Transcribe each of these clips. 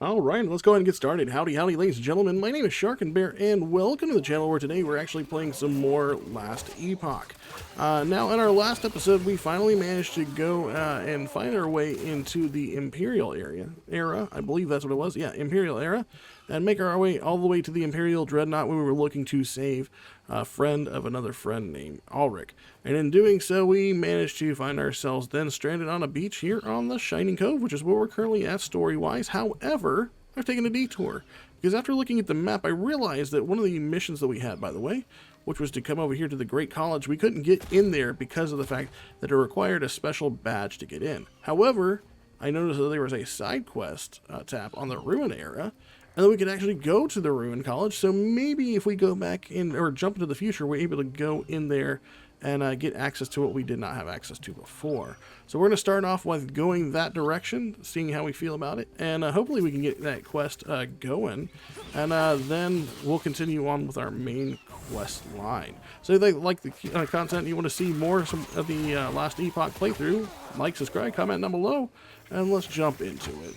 Alright, let's go ahead and get started. Howdy, howdy, ladies and gentlemen. My name is Sharkinbear, and welcome to the channel where today we're actually playing some more Last Epoch. Now, in our last episode, we finally managed to go and find our way into the Imperial era. I believe that's what it was. Yeah, Imperial era. And make our way all the way to the Imperial Dreadnought where we were looking to save a friend of another friend named Ulrich. And in doing so, we managed to find ourselves then stranded on a beach here on the Shining Cove, which is where we're currently at story-wise. However, I've taken a detour, because after looking at the map, I realized that one of the missions that we had, by the way, which was to come over here to the Great College, we couldn't get in there because of the fact that it required a special badge to get in. However, I noticed that there was a side quest tab on the Ruin era, and then we could actually go to the Ruin College, so maybe if we go back in, or jump into the future, we're able to go in there and get access to what we did not have access to before. So we're going to start off with going that direction, seeing how we feel about it, and hopefully we can get that quest going, and then we'll continue on with our main quest line. So if you like the content, you want to see more of the Last Epoch playthrough, like, subscribe, comment down below, and let's jump into it.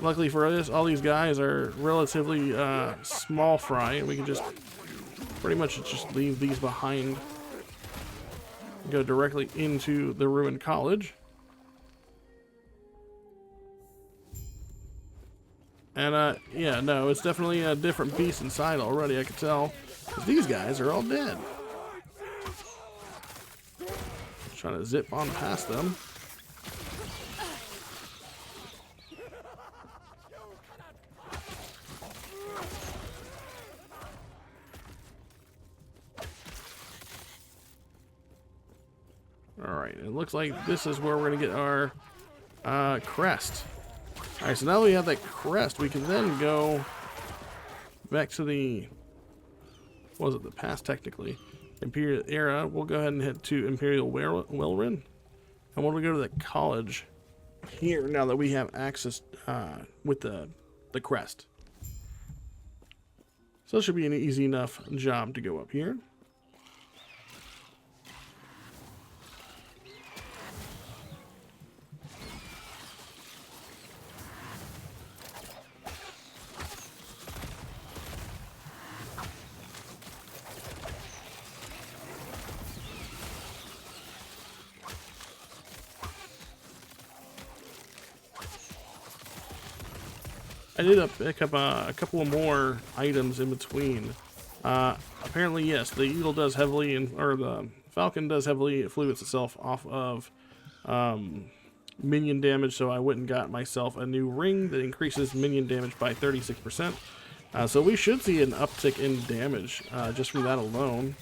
Luckily for us, all these guys are relatively small fry, and we can just pretty much just leave these behind. Go directly into the Ruined College. And yeah, no, it's definitely a different beast inside already, I can tell. 'Cause these guys are all dead. Just trying to zip on past them. Alright, it looks like this is where we're going to get our crest. Alright, so now that we have that crest, we can then go back to the, what was it, the past technically, Imperial era. We'll go ahead and head to Imperial Wellrin. And we'll go to the college here now that we have access with the crest. So it should be an easy enough job to go up here. I did pick up a couple of more items in between. Apparently, yes, the eagle does heavily, or the falcon does heavily fluids itself off of minion damage, so I went and got myself a new ring that increases minion damage by 36%. So we should see an uptick in damage just from that alone.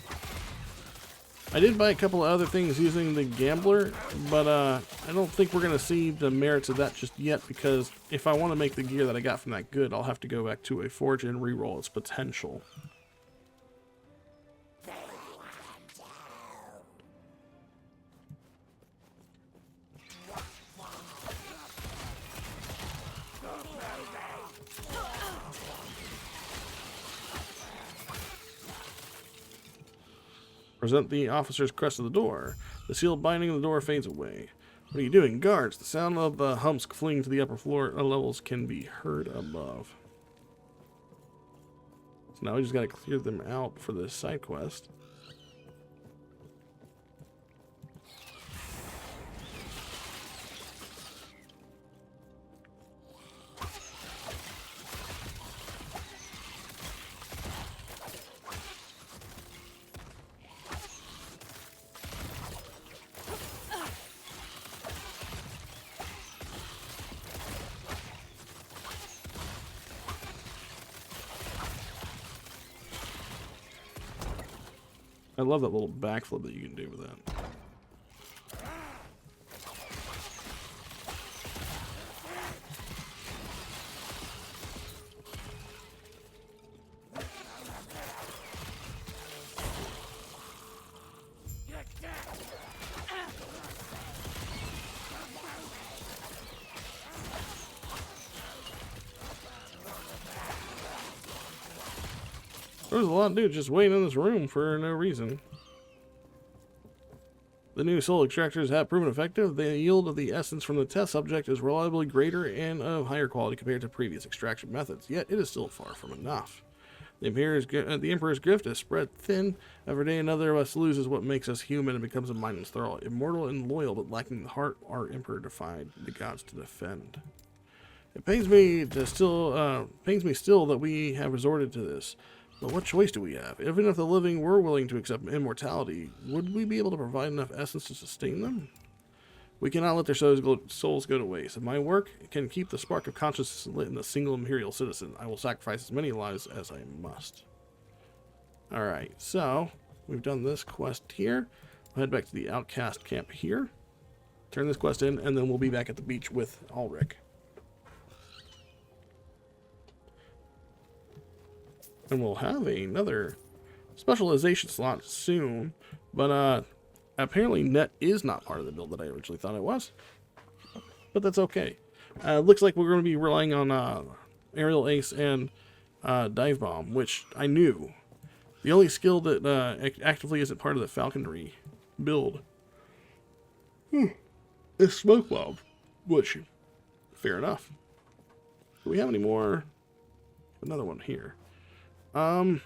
I did buy a couple of other things using the gambler, but I don't think we're going to see the merits of that just yet, because if I want to make the gear that I got from that good, I'll have to go back to a forge and reroll its potential. Present the officer's crest of the door. The sealed binding of the door fades away. What are you doing? Guards! The sound of the humps fleeing to the upper floor levels can be heard above. So now we just gotta clear them out for this side quest. I love that little backflip that you can do with that. There's a lot of dudes just waiting in this room for no reason. The new soul extractors have proven effective. The yield of the essence from the test subject is reliably greater and of higher quality compared to previous extraction methods, yet it is still far from enough. The Emperor's gift is spread thin. Every day another of us loses what makes us human and becomes a mindless thrall. Immortal and loyal, but lacking the heart, our Emperor defied the gods to defend. It pains me still that we have resorted to this. But what choice do we have? Even if the living were willing to accept immortality, would we be able to provide enough essence to sustain them? We cannot let their souls go to waste. If my work can keep the spark of consciousness lit in a single imperial citizen, I will sacrifice as many lives as I must. Alright, so we've done this quest here. We'll head back to the outcast camp here. Turn this quest in, and then we'll be back at the beach with Ulrich. And we'll have another specialization slot soon, but apparently net is not part of the build that I originally thought it was, but that's okay. Looks like we're going to be relying on aerial ace and dive bomb, which I knew. The only skill that actively isn't part of the falconry build is smoke bomb, which fair enough. Do we have any more? Another one here. It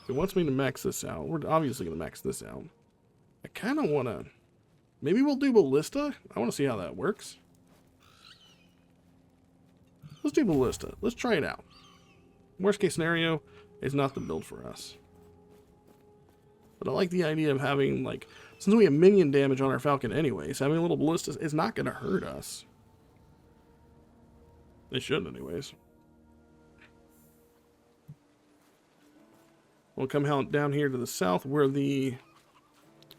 wants me to max this out. We're obviously going to max this out. I kind of want to... Maybe we'll do Ballista? I want to see how that works. Let's do Ballista. Let's try it out. Worst case scenario, it's not the build for us. But I like the idea of having, like... Since we have minion damage on our Falcon anyways, having a little Ballista is not going to hurt us. They should anyways. We'll come down here to the south where the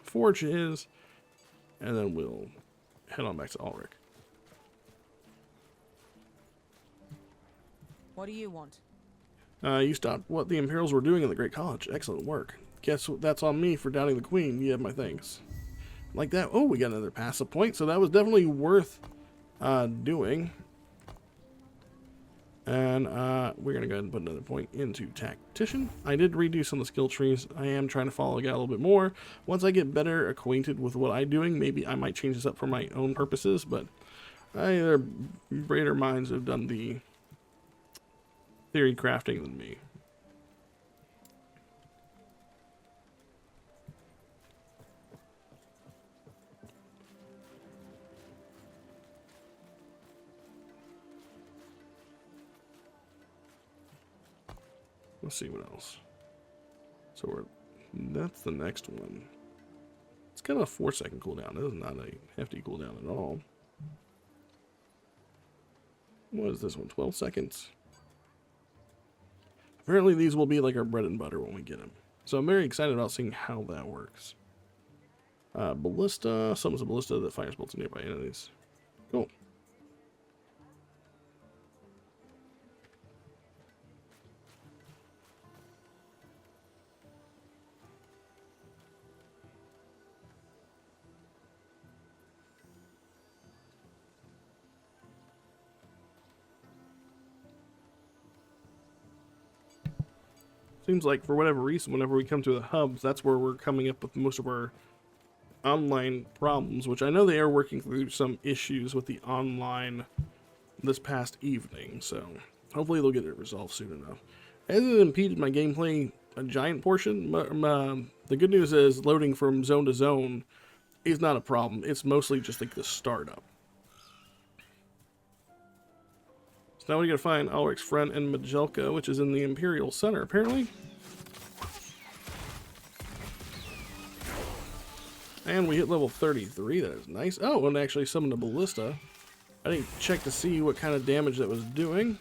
forge is, and then we'll head on back to Ulrich. What do you want? You stopped what the Imperials were doing in the Great College. Excellent work. Guess that's on me for doubting the Queen. You have my thanks. Like that. Oh, we got another passive point, so that was definitely worth doing. And we're going to go ahead and put another point into Tactician. I did redo some of the skill trees. I am trying to follow a guy a little bit more. Once I get better acquainted with what I'm doing, maybe I might change this up for my own purposes. But there are greater minds who have done the theory crafting than me. Let's see what else. So that's the next one. It's got a 4-second cooldown. It is not a hefty cooldown at all. What is this one? 12 seconds. Apparently these will be like our bread and butter when we get them. So I'm very excited about seeing how that works. Ballista. Summons a ballista that fires bolts at nearby enemies. Cool. Seems like for whatever reason, whenever we come to the hubs, that's where we're coming up with most of our online problems, which I know they are working through some issues with the online this past evening, so hopefully they'll get it resolved soon enough. It hasn't impeded my gameplay a giant portion, but the good news is loading from zone to zone is not a problem. It's mostly just like the startup. Now we gotta find Ulrich's friend in Majelka, which is in the Imperial Center, apparently. And we hit level 33, that is nice. Oh, and actually summoned a ballista. I didn't check to see what kind of damage that was doing.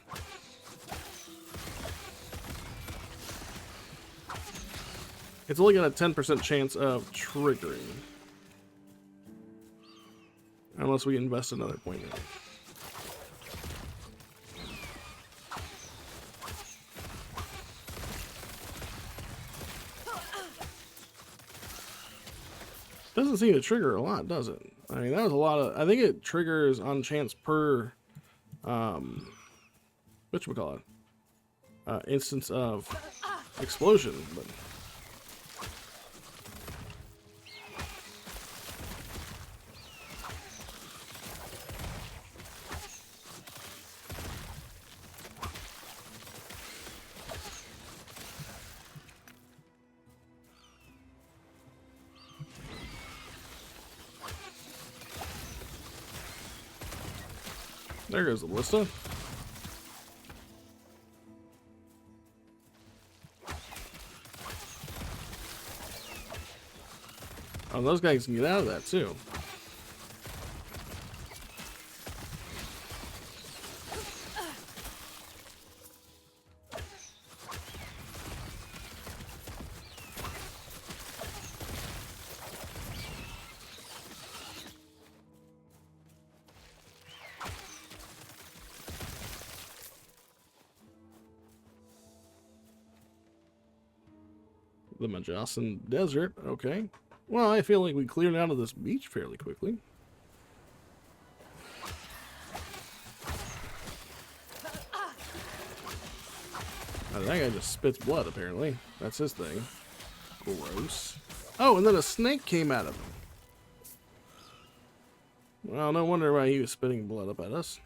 It's only got a 10% chance of triggering. Unless we invest another point in it. Doesn't seem to trigger a lot, does it? I mean, that was a lot of... I think it triggers on chance per... whatchamacallit? Instance of explosion, but There goes the ballista. Oh, those guys can get out of that too. The Majasan Desert, okay. Well, I feel like we cleared out of this beach fairly quickly. Oh, that guy just spits blood, apparently. That's his thing. Gross. Oh, and then a snake came at him. Well, no wonder why he was spitting blood up at us.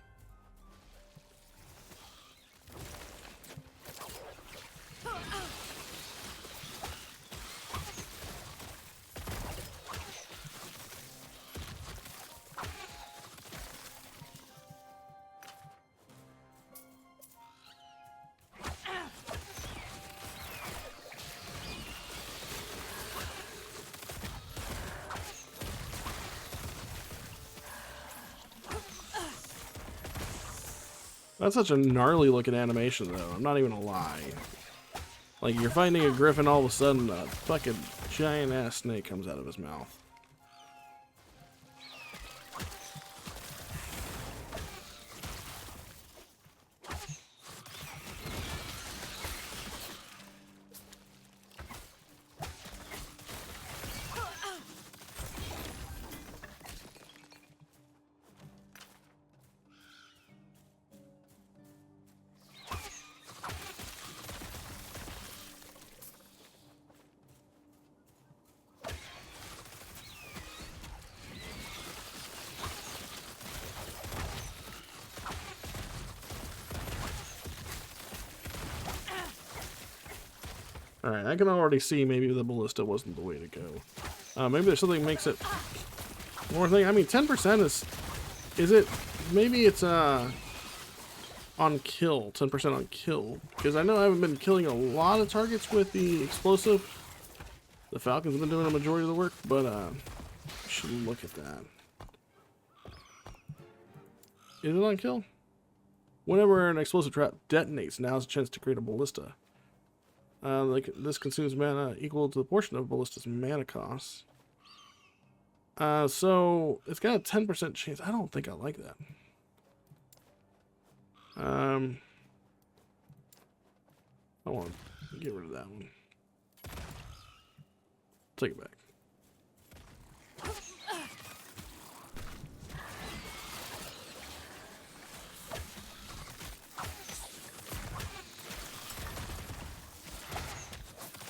That's such a gnarly looking animation, though. I'm not even gonna lie. Like, you're fighting a griffin, all of a sudden a fucking giant ass snake comes out of his mouth. Alright, I can already see maybe the ballista wasn't the way to go. Maybe there's something that makes it more thing. I mean, 10% is it, maybe it's on kill, 10% on kill. Because I know I haven't been killing a lot of targets with the explosive. The Falcon's been doing a majority of the work, but should look at that. Is it on kill? Whenever an explosive trap detonates, now's a chance to create a ballista. Like this consumes mana equal to the portion of ballista's mana cost. So it's got a 10% chance. I don't think I like that. I want to get rid of that one. Take it back.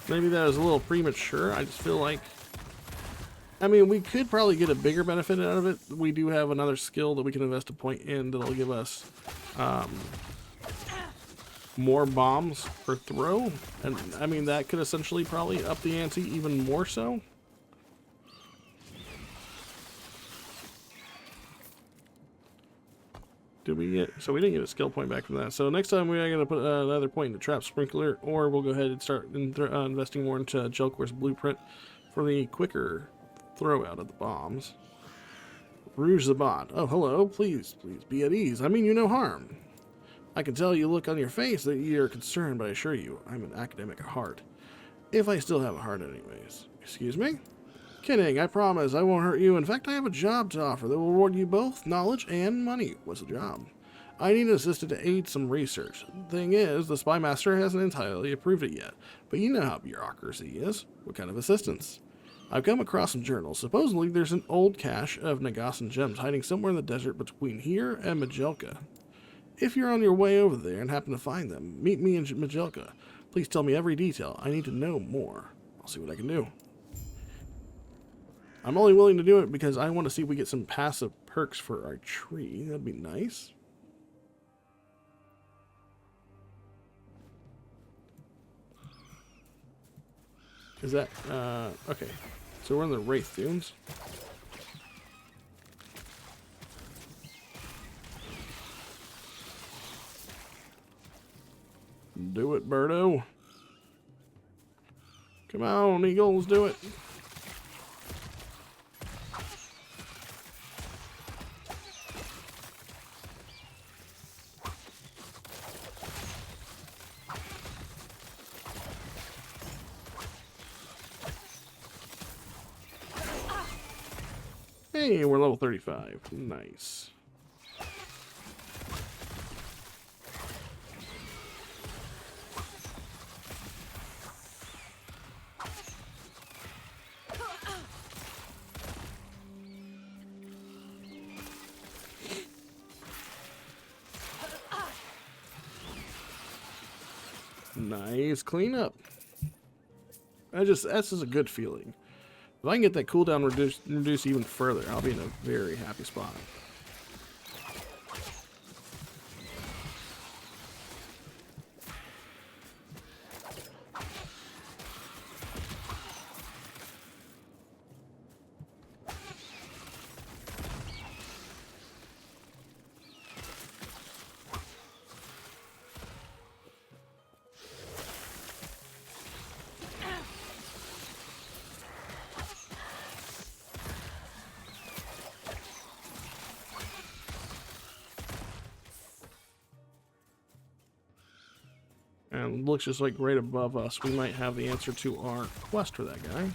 Maybe that was a little premature. I just feel like, I mean, we could probably get a bigger benefit out of it. We do have another skill that we can invest a point in that'll give us more bombs per throw. And I mean, that could essentially probably up the ante even more so. Did we get, so we didn't get a skill point back from that. So next time we are going to put another point in the trap sprinkler, or we'll go ahead and start investing more into Jelkor's blueprint for the quicker throw out of the bombs. Rouge the bot. Oh, hello. Please be at ease. I mean you no harm. I can tell you look on your face that you're concerned, but I assure you, I'm an academic at heart. If I still have a heart anyways. Excuse me? Kidding, I promise I won't hurt you. In fact, I have a job to offer that will reward you both knowledge and money. What's the job? I need an assistant to aid some research. Thing is, the spy master hasn't entirely approved it yet, but you know how bureaucracy is. What kind of assistance? I've come across some journals. Supposedly, there's an old cache of Nagasan gems hiding somewhere in the desert between here and Majelka. If you're on your way over there and happen to find them, meet me in Majelka. Please tell me every detail. I need to know more. I'll see what I can do. I'm only willing to do it because I want to see if we get some passive perks for our tree. That'd be nice. Is that, okay. So we're in the Wraith Dunes. Do it, Birdo. Come on, Eagles, do it. Hey, we're level 35. Nice. Nice cleanup. That's just a good feeling. If I can get that cooldown reduced even further, I'll be in a very happy spot. And looks just like right above us, we might have the answer to our quest for that guy.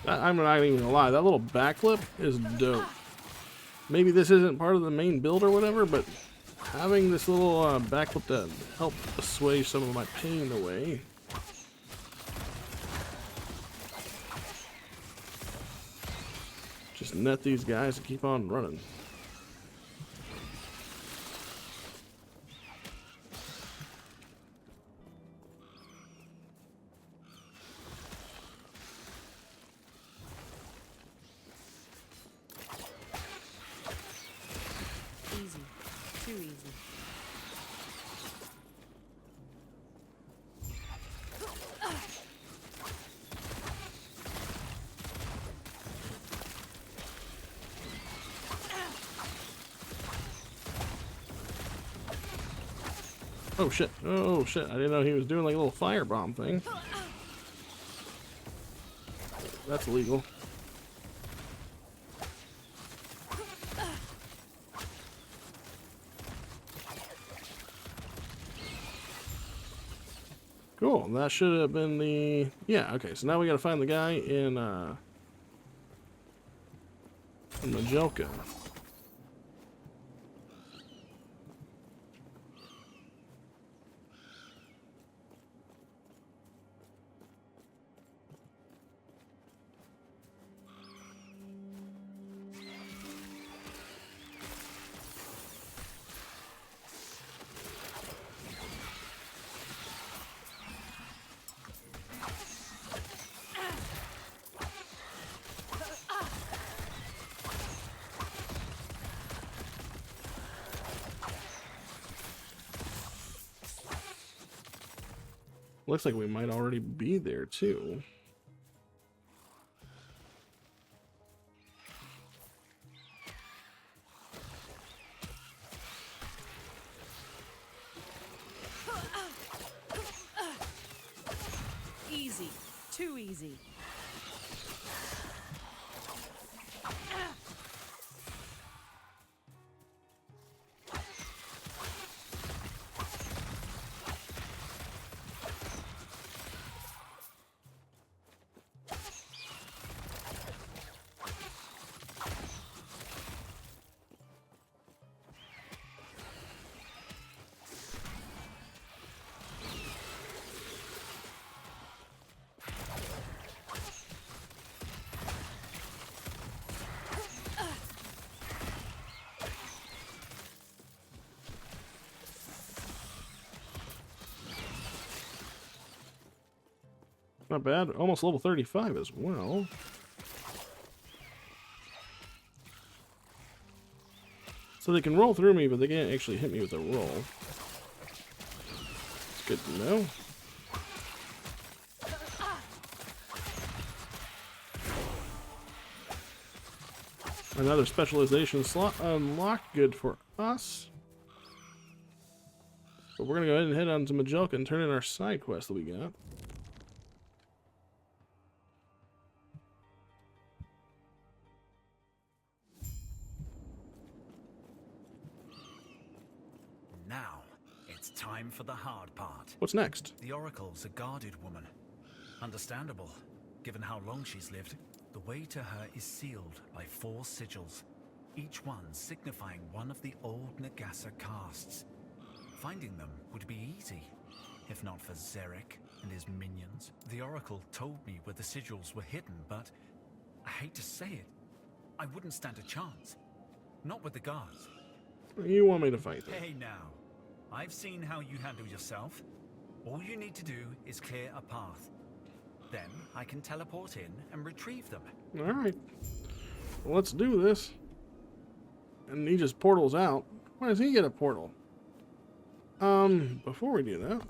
I'm not even gonna lie, that little backflip is dope. Maybe this isn't part of the main build or whatever, but having this little backflip to help assuage some of my pain away. Just net these guys and keep on running. Too easy. Oh shit, oh shit, I didn't know he was doing like a little firebomb thing. That's illegal. Cool, that should have been the... Yeah, okay, so now we gotta find the guy in Majelka. Looks like we might already be there too. Easy. Too easy. Not bad. Almost level 35 as well. So they can roll through me, but they can't actually hit me with a roll. It's good to know. Another specialization slot unlocked. Good for us. But we're going to go ahead and head on to Majelka and turn in our side quest that we got. Now, it's time for the hard part. What's next? The Oracle's a guarded woman. Understandable, given how long she's lived. The way to her is sealed by 4 sigils, each one signifying one of the old Nagasa castes. Finding them would be easy, if not for Zarek and his minions. The Oracle told me where the sigils were hidden, but I hate to say it, I wouldn't stand a chance. Not with the guards. You want me to fight them? Hey now, I've seen how you handle yourself. All you need to do is clear a path. Then I can teleport in and retrieve them. Alright. Well, let's do this. And he just portals out. Why does he get a portal? Before we do that,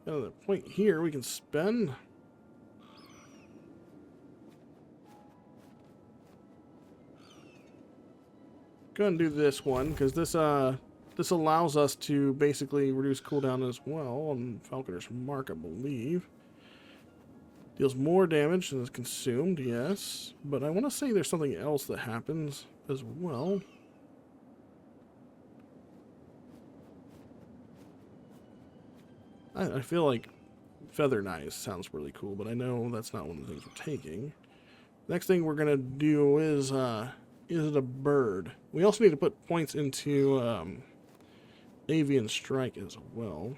got another point here we can spend. Go ahead and do this one, because this allows us to basically reduce cooldown as well on Falconer's Mark, I believe. Deals more damage than is consumed, yes. But I want to say there's something else that happens as well. I feel like Feather Knives sounds really cool, but I know that's not one of the things we're taking. Next thing we're going to do is it a bird? We also need to put points into Avian Strike as well.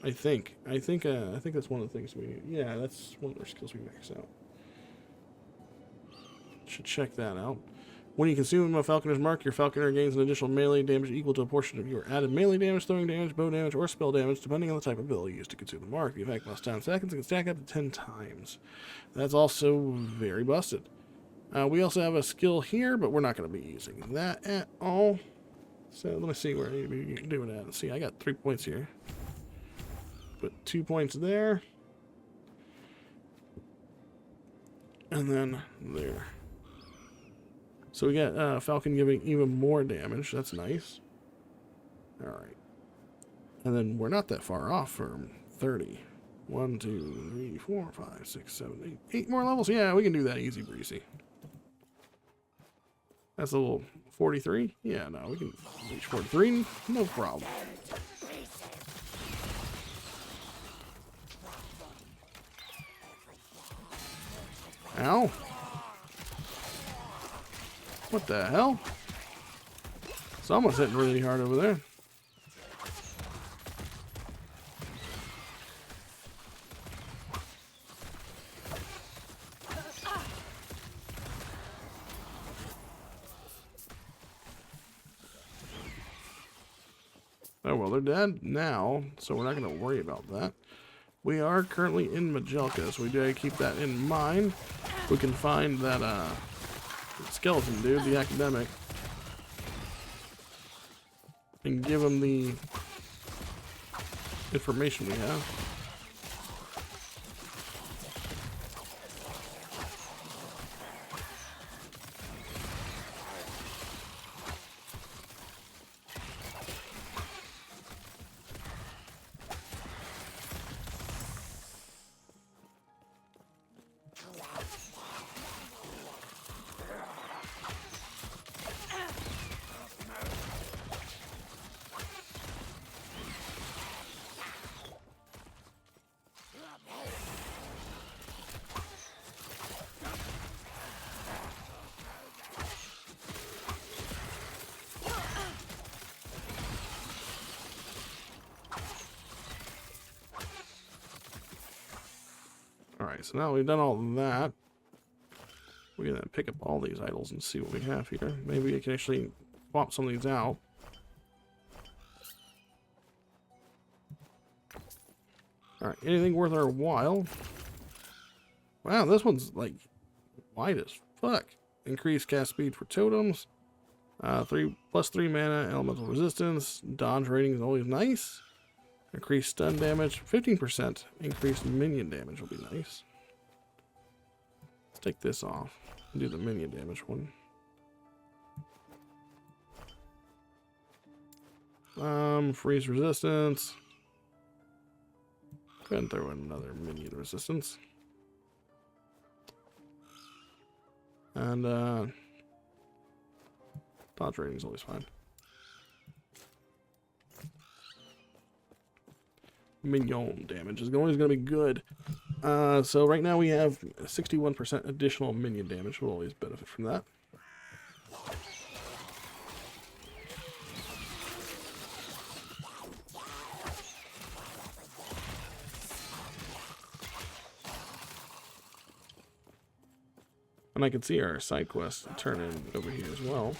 I think that's one of the things we need. Yeah, that's one of our skills we max out. Should check that out. When you consume a Falconer's Mark, your Falconer gains an additional melee damage equal to a portion of your added melee damage, throwing damage, bow damage, or spell damage, depending on the type of ability used to consume the mark. The effect lasts 10 seconds and can stack up to 10 times. That's also very busted. We also have a skill here, but we're not going to be using that at all. So let me see where I need to be doing that. See, I got 3 points here. Put 2 points there. And then there. So we got Falcon giving even more damage. That's nice. Alright. And then we're not that far off from 30. 1, 2, 3, 4, 5, 6, 7, 8. 8 more levels. Yeah, we can do that easy breezy. That's a little 43. Yeah, no, we can reach 43. No problem. Ow. What the hell? Someone's hitting really hard over there. Oh, well, they're dead now, so we're not going to worry about that. We are currently in Majelka, so we do keep that in mind. We can find that skeleton dude, the academic, and give him the information we have. Alright, so now we've done all of that. We're going to pick up all these idols and see what we have here. Maybe we can actually swap some of these out. Alright, anything worth our while? Wow, this one's like wide as fuck. Increased cast speed for totems. 3+3 mana, elemental resistance. Dodge rating is always nice. Increased stun damage, 15%. Increased minion damage will be nice. Let's take this off and do the minion damage one. Freeze resistance. Go ahead and throw in another minion resistance. And dodge rating is always fine. Minion damage is always going to be good. So right now we have 61% additional minion damage. We'll always benefit from that. And I can see our side quests turn in over here as well.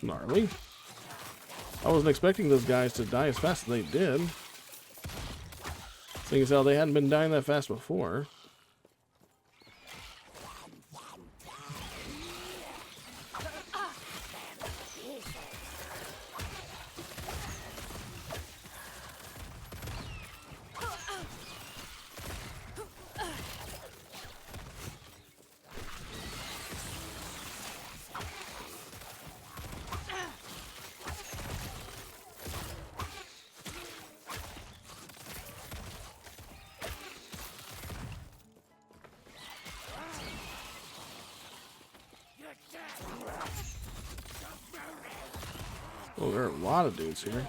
Gnarly. I wasn't expecting those guys to die as fast as they did. Seeing as how they hadn't been dying that fast before. Oh, there are a lot of dudes here.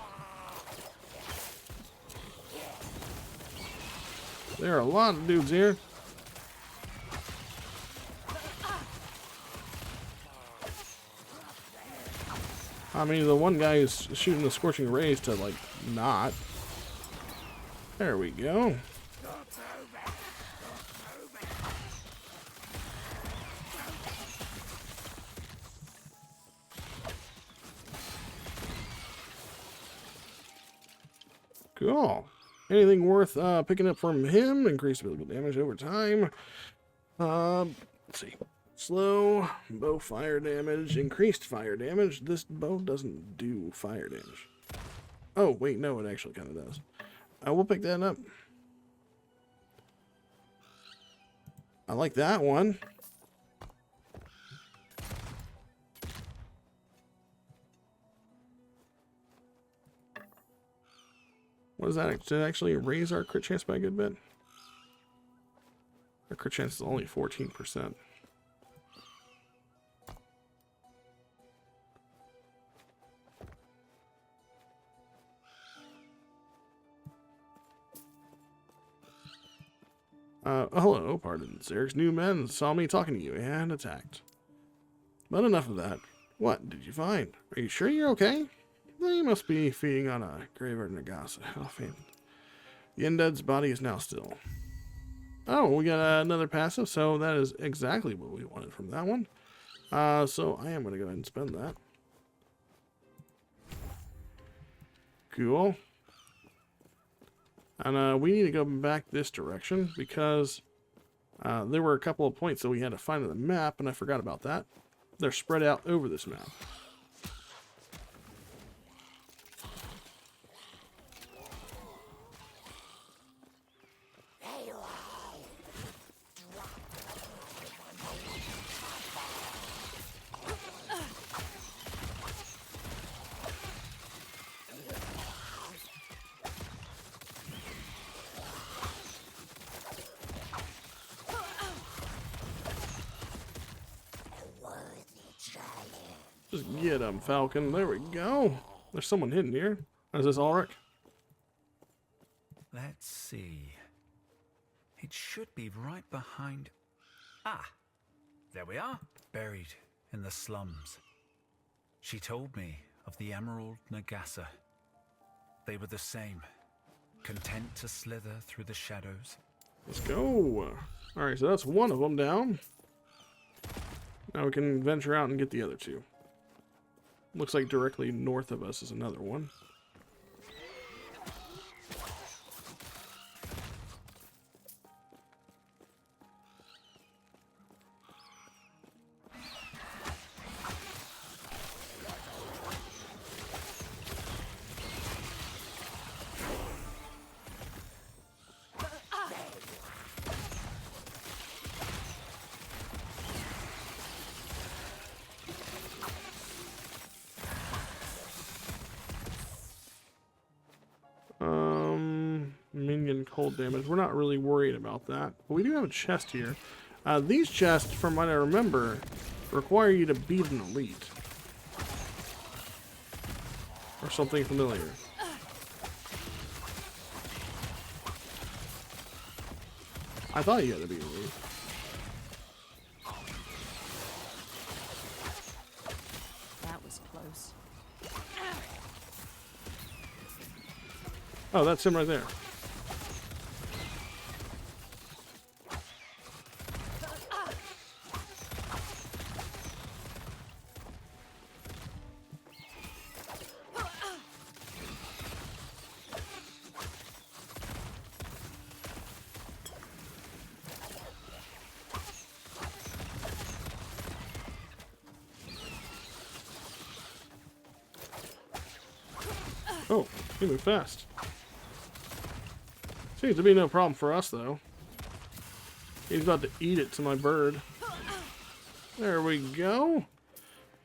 There are a lot of dudes here. I mean, the one guy who's shooting the scorching rays to, like, not. There we go. Cool. Anything worth picking up from him? Increased physical damage over time. Let's see. Slow, bow fire damage, increased fire damage. This bow doesn't do fire damage. Oh, wait, no, it actually kind of does. We'll pick that up. I like that one. What is that? Did it actually raise our crit chance by a good bit? Our crit chance is only 14%. Hello, pardon, Zerik's new men saw me talking to you and attacked. But enough of that. What did you find? Are you sure you're okay? They must be feeding on a graveyard Nagasa. How faint. The undead's body is now still. Oh, we got another passive, so that is exactly what we wanted from that one. So I am going to go ahead and spend that. Cool. And we need to go back this direction because there were a couple of points that we had to find on the map, and I forgot about that. They're spread out over this map. Just get him, Falcon. There we go. There's someone hidden here. Is this Ulrich? Let's see. It should be right behind... Ah! There we are. Buried in the slums. She told me of the Emerald Nagasa. They were the same. Content to slither through the shadows. Let's go. Alright, so that's one of them down. Now we can venture out and get the other two. Looks like directly north of us is another one. Minion cold damage. We're not really worried about that. But we do have a chest here. These chests, from what I remember, require you to beat an elite. Or something familiar. I thought you had to beat an elite. That was close. Oh, that's him right there. Oh, he moved fast. Seems to be no problem for us, though. He's about to eat it to my bird. There we go.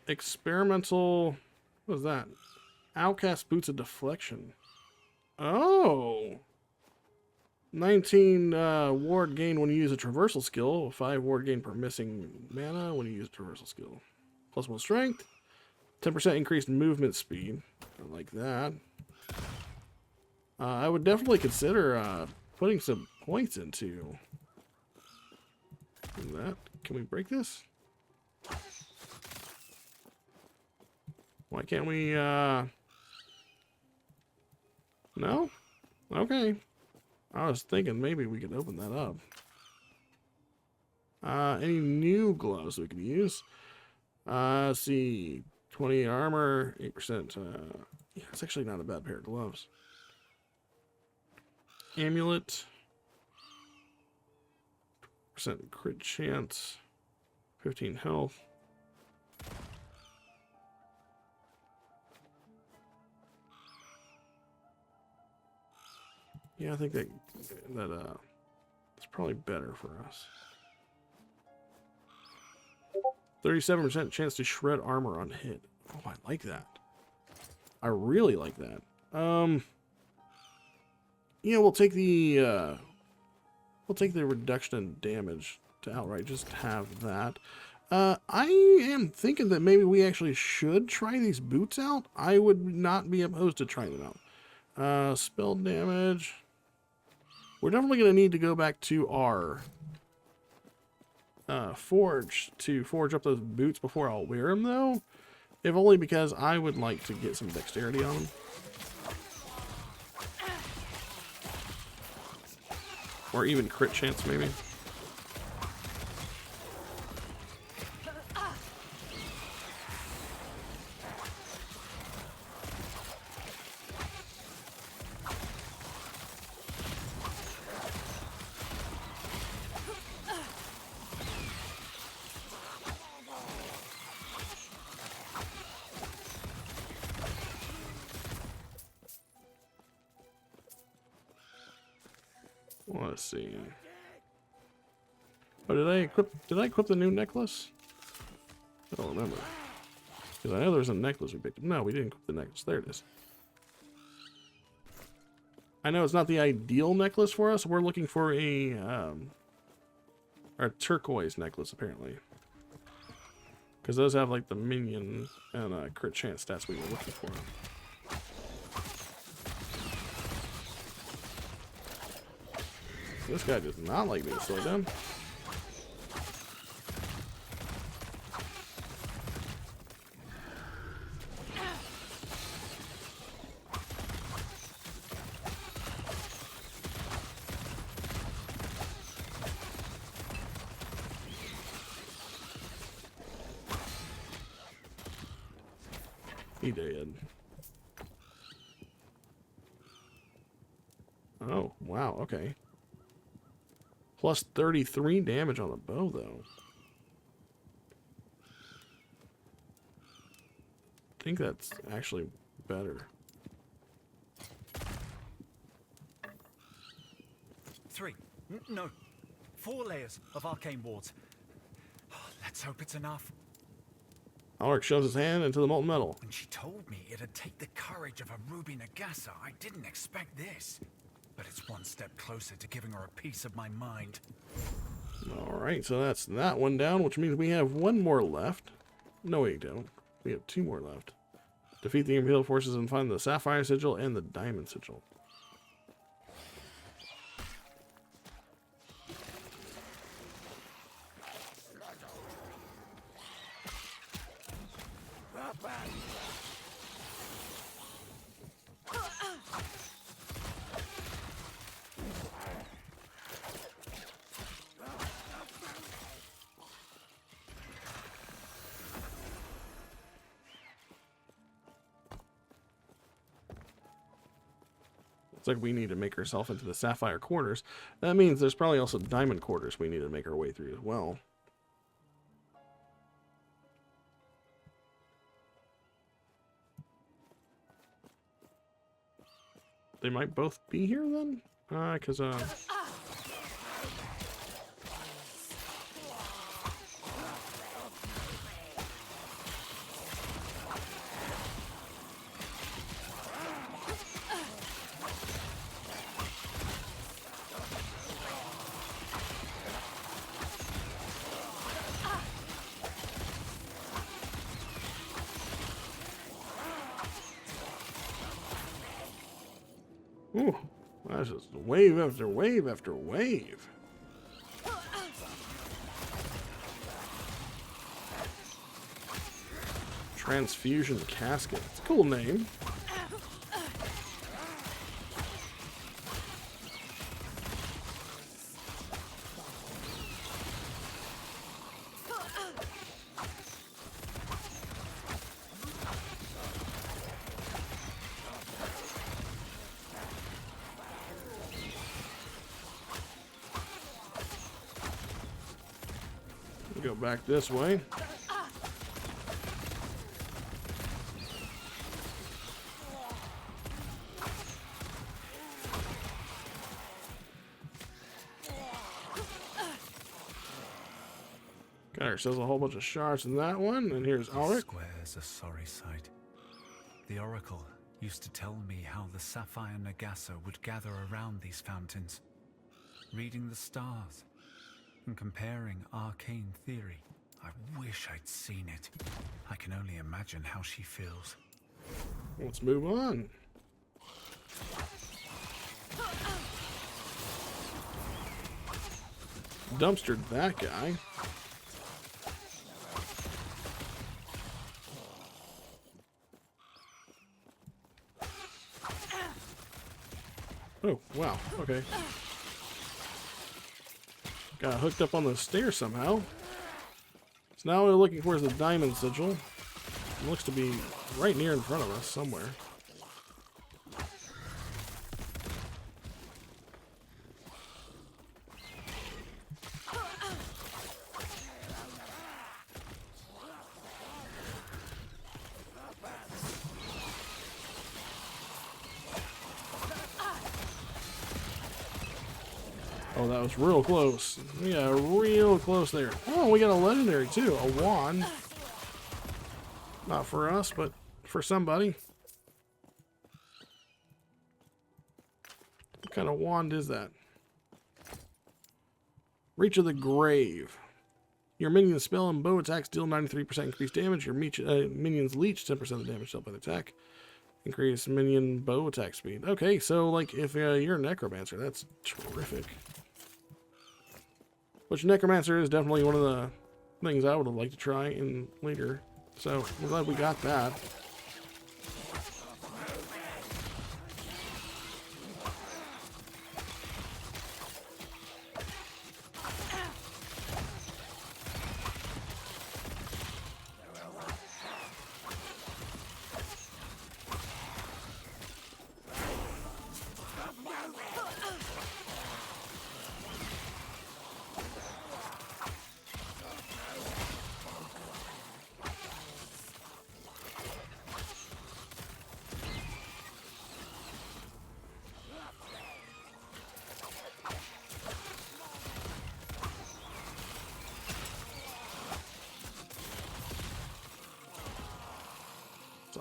Experimental... What is that? Outcast Boots of Deflection. Oh! 19 ward gain when you use a traversal skill. 5 ward gain per missing mana when you use a traversal skill. +1 strength. 10% increased movement speed. I like that. I would definitely consider putting some points into that. Can we break this? Why can't we, no? Okay. I was thinking maybe we could open that up. Any new gloves we can use? Let's see. 20 armor, 8%. Yeah, it's actually not a bad pair of gloves. Amulet. % crit chance. 15 health. Yeah, I think that's probably better for us. 37% chance to shred armor on hit. Oh, I like that. I really like that. Yeah, we'll take the reduction in damage to outright just have that. I am thinking that maybe we actually should try these boots out. I would not be opposed to trying them out. Spell damage. We're definitely going to need to go back to our forge to forge up those boots before I'll wear them, though. If only because I would like to get some dexterity on them. Or even crit chance, maybe. Let's see. Oh, did I equip the new necklace? I don't remember. Because I know there's a necklace we picked up. No, we didn't equip the necklace. There it is. I know it's not the ideal necklace for us. We're looking for a turquoise necklace, apparently. Because those have like the minion and crit chance stats we were looking for. This guy does not like being slowed down. He did. Oh, wow, okay. Plus 33 damage on the bow, though. I think that's actually better. 3, no, 4 layers of arcane wards. Oh, let's hope it's enough. Alaric shoves his hand into the molten metal. When she told me it'd take the courage of a ruby Nagasa, I didn't expect this. But it's one step closer to giving her a piece of my mind. Alright, so that's that one down, which means we have one more left. No, we don't. We have 2 more left. Defeat the Imperial forces and find the Sapphire Sigil and the Diamond Sigil. It's like we need to make ourselves into the Sapphire Quarters. That means there's probably also Diamond Quarters we need to make our way through as well. They might both be here then? Because, ooh, that's just wave after wave after wave. Transfusion Casket. It's a cool name. Go back this way. Got ourselves a whole bunch of shards in that one, and here's Alaric. Square's a sorry sight. The Oracle used to tell me how the Sapphire Nagasa would gather around these fountains, reading the stars and comparing arcane theory. I wish I'd seen it. I can only imagine how she feels. Let's move on. Dumpstered that guy. Oh, wow, okay. Got hooked up on the stairs somehow. So now what we're looking for is the Diamond Sigil. It looks to be right near in front of us somewhere. Oh, that was real close. Yeah, real close there. Oh, we got a legendary too. A wand. Not for us, but for somebody. What kind of wand is that? Reach of the Grave. Your minions spell and bow attacks deal 93% increased damage. Your minions leech 10% of the damage dealt by the attack. Increase minion bow attack speed. Okay, so like if you're a necromancer, that's terrific. Which necromancer is definitely one of the things I would have liked to try in later. So I'm glad we got that.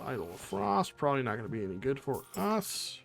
Idol of Frost, probably not going to be any good for us.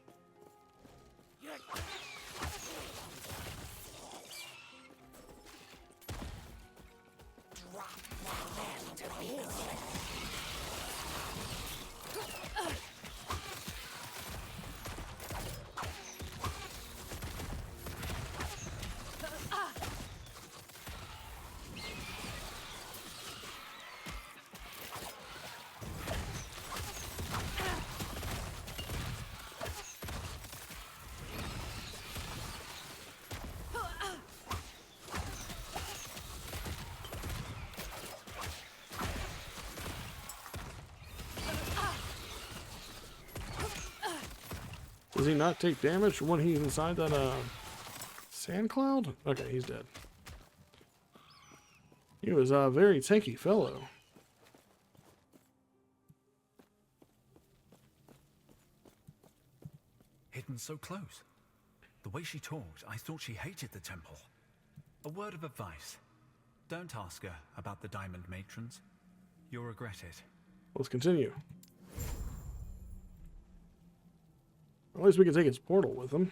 Does he not take damage when he's inside that sand cloud? Okay, he's dead. He was a very tanky fellow. Hidden so close. The way she talked, I thought she hated the temple. A word of advice. Don't ask her about the diamond matrons. You'll regret it. Let's continue. At least we can take its portal with him.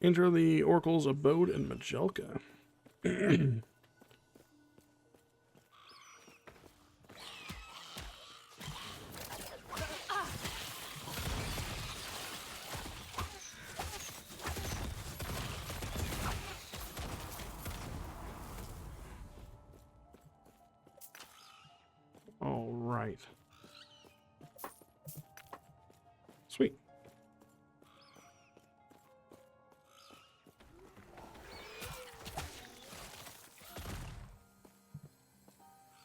Enter the Oracle's abode in Majelka. All right. Sweet.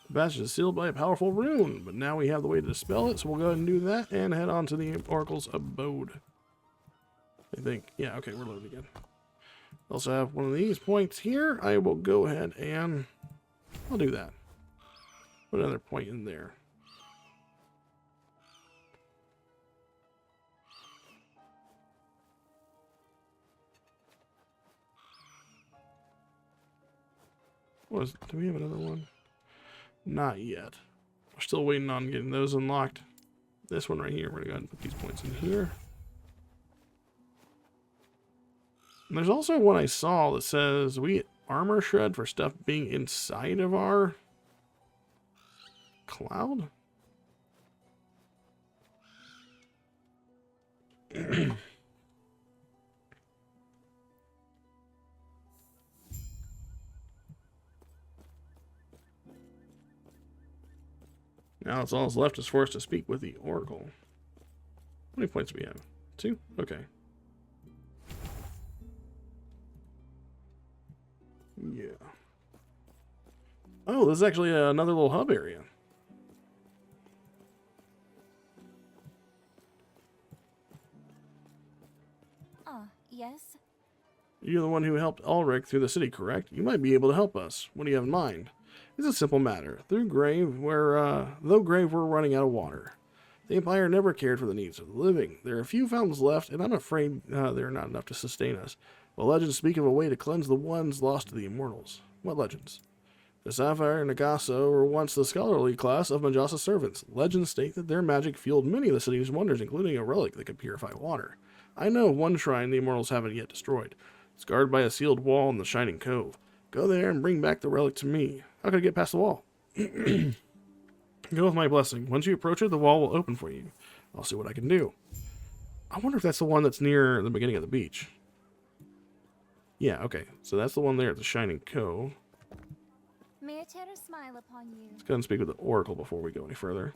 The passage is sealed by a powerful rune, but now we have the way to dispel it, so we'll go ahead and do that and head on to the Oracle's abode. I think. Yeah, okay, we're loaded again. Also have one of these points here. I will go ahead and I'll do that. Put another point in there. Do we have another one? Not yet. We're still waiting on getting those unlocked. This one right here, we're going to go ahead and put these points in here. And there's also one I saw that says we get armor shred for stuff being inside of our cloud? Now it's all that's left is for us to speak with the Oracle. How many points do we have? 2? Okay. Yeah. Oh, this is actually another little hub area. Yes? You're the one who helped Ulrich through the city, correct? You might be able to help us. What do you have in mind? It's a simple matter. Though grave, we're running out of water. The Empire never cared for the needs of the living. There are a few fountains left, and I'm afraid they're not enough to sustain us. But legends speak of a way to cleanse the ones lost to the immortals. What legends? The Sapphire and Nagaso were once the scholarly class of Majasa's servants. Legends state that their magic fueled many of the city's wonders, including a relic that could purify water. I know of one shrine the immortals haven't yet destroyed. It's guarded by a sealed wall in the Shining Cove. Go there and bring back the relic to me. How can I get past the wall? Go with my blessing. Once you approach it, the wall will open for you. I'll see what I can do. I wonder if that's the one that's near the beginning of the beach. Yeah, okay. So that's the one there at the Shining Cove. May I tear a smile upon you? Let's go and speak with the Oracle before we go any further.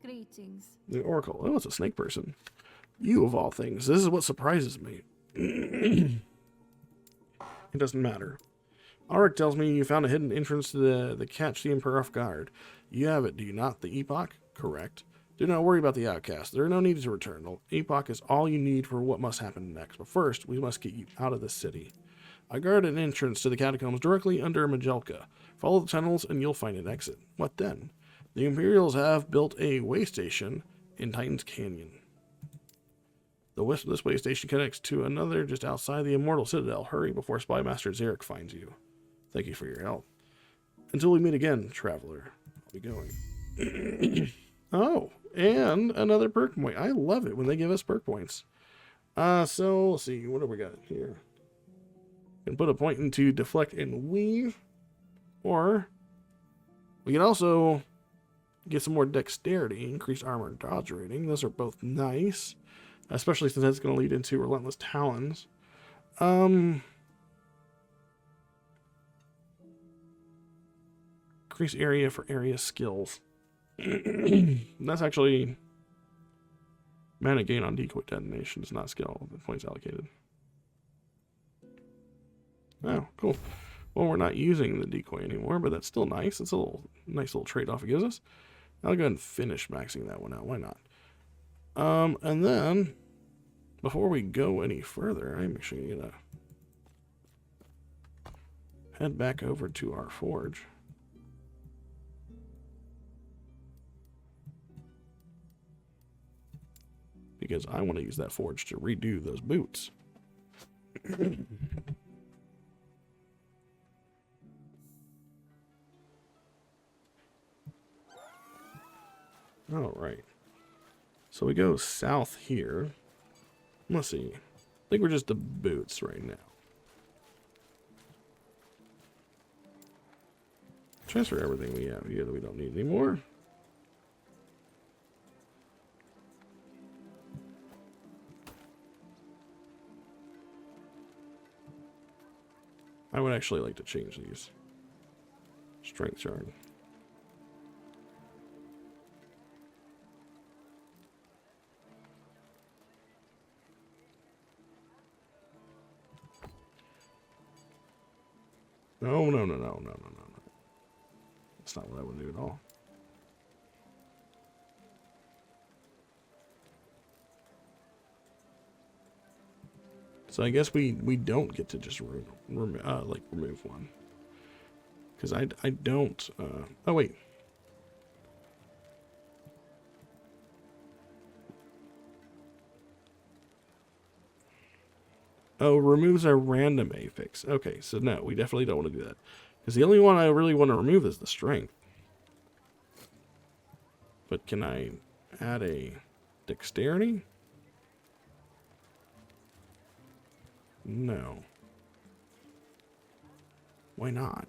Greetings. The Oracle. Oh, it's a snake person. You, of all things. This is what surprises me. It doesn't matter. Ulrich tells me you found a hidden entrance to the catch the Emperor off guard. You have it, do you not? The Epoch? Correct. Do not worry about the outcast. There are no needs to return. The Epoch is all you need for what must happen next. But first, we must get you out of this city. I guard an entrance to the catacombs directly under Majelka. Follow the tunnels and you'll find an exit. What then? The Imperials have built a way station in Titan's Canyon. This way station connects to another just outside the Immortal Citadel. Hurry before Spymaster Zarek finds you. Thank you for your help. Until we meet again, traveler. I'll be going. Oh, and another perk point. I love it when they give us perk points. So let's see. What do we got here? We can put a point into deflect and weave, or we can also get some more dexterity, increased armor and dodge rating. Those are both nice, especially since that's going to lead into relentless talons. Increase area for area skills. That's actually mana gain on decoy detonations, not skill. The points allocated. Oh, cool. Well, we're not using the decoy anymore, but that's still nice. It's a nice little trade-off it gives us. I'll go ahead and finish maxing that one out. Why not? And then, before we go any further, I'm actually gonna head back over to our forge. Because I want to use that forge to redo those boots. All right. So we go south here. Let's see. I think we're just the boots right now. Transfer everything we have here that we don't need anymore. I would actually like to change these. Strength shard. No. That's not what I would do at all. So I guess we don't get to just remove one, because I don't. Oh wait. Oh, removes a random affix. Okay, so no, we definitely don't want to do that, because the only one I really want to remove is the strength. But can I add a dexterity? No. Why not?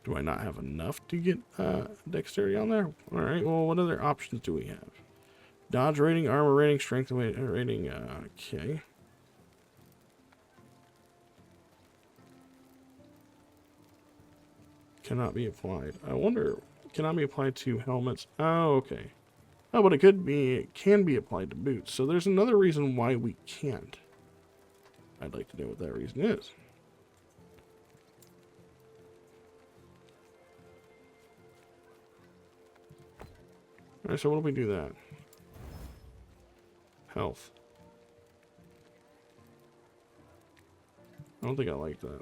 Do I not have enough to get dexterity on there? Alright, well, what other options do we have? Dodge rating, armor rating, strength rating, okay. Cannot be applied. I wonder, cannot be applied to helmets. Oh, okay. Oh, but it can be applied to boots. So there's another reason why we can't. I'd like to know what that reason is. Alright, so what do we do that? Health. I don't think I like that.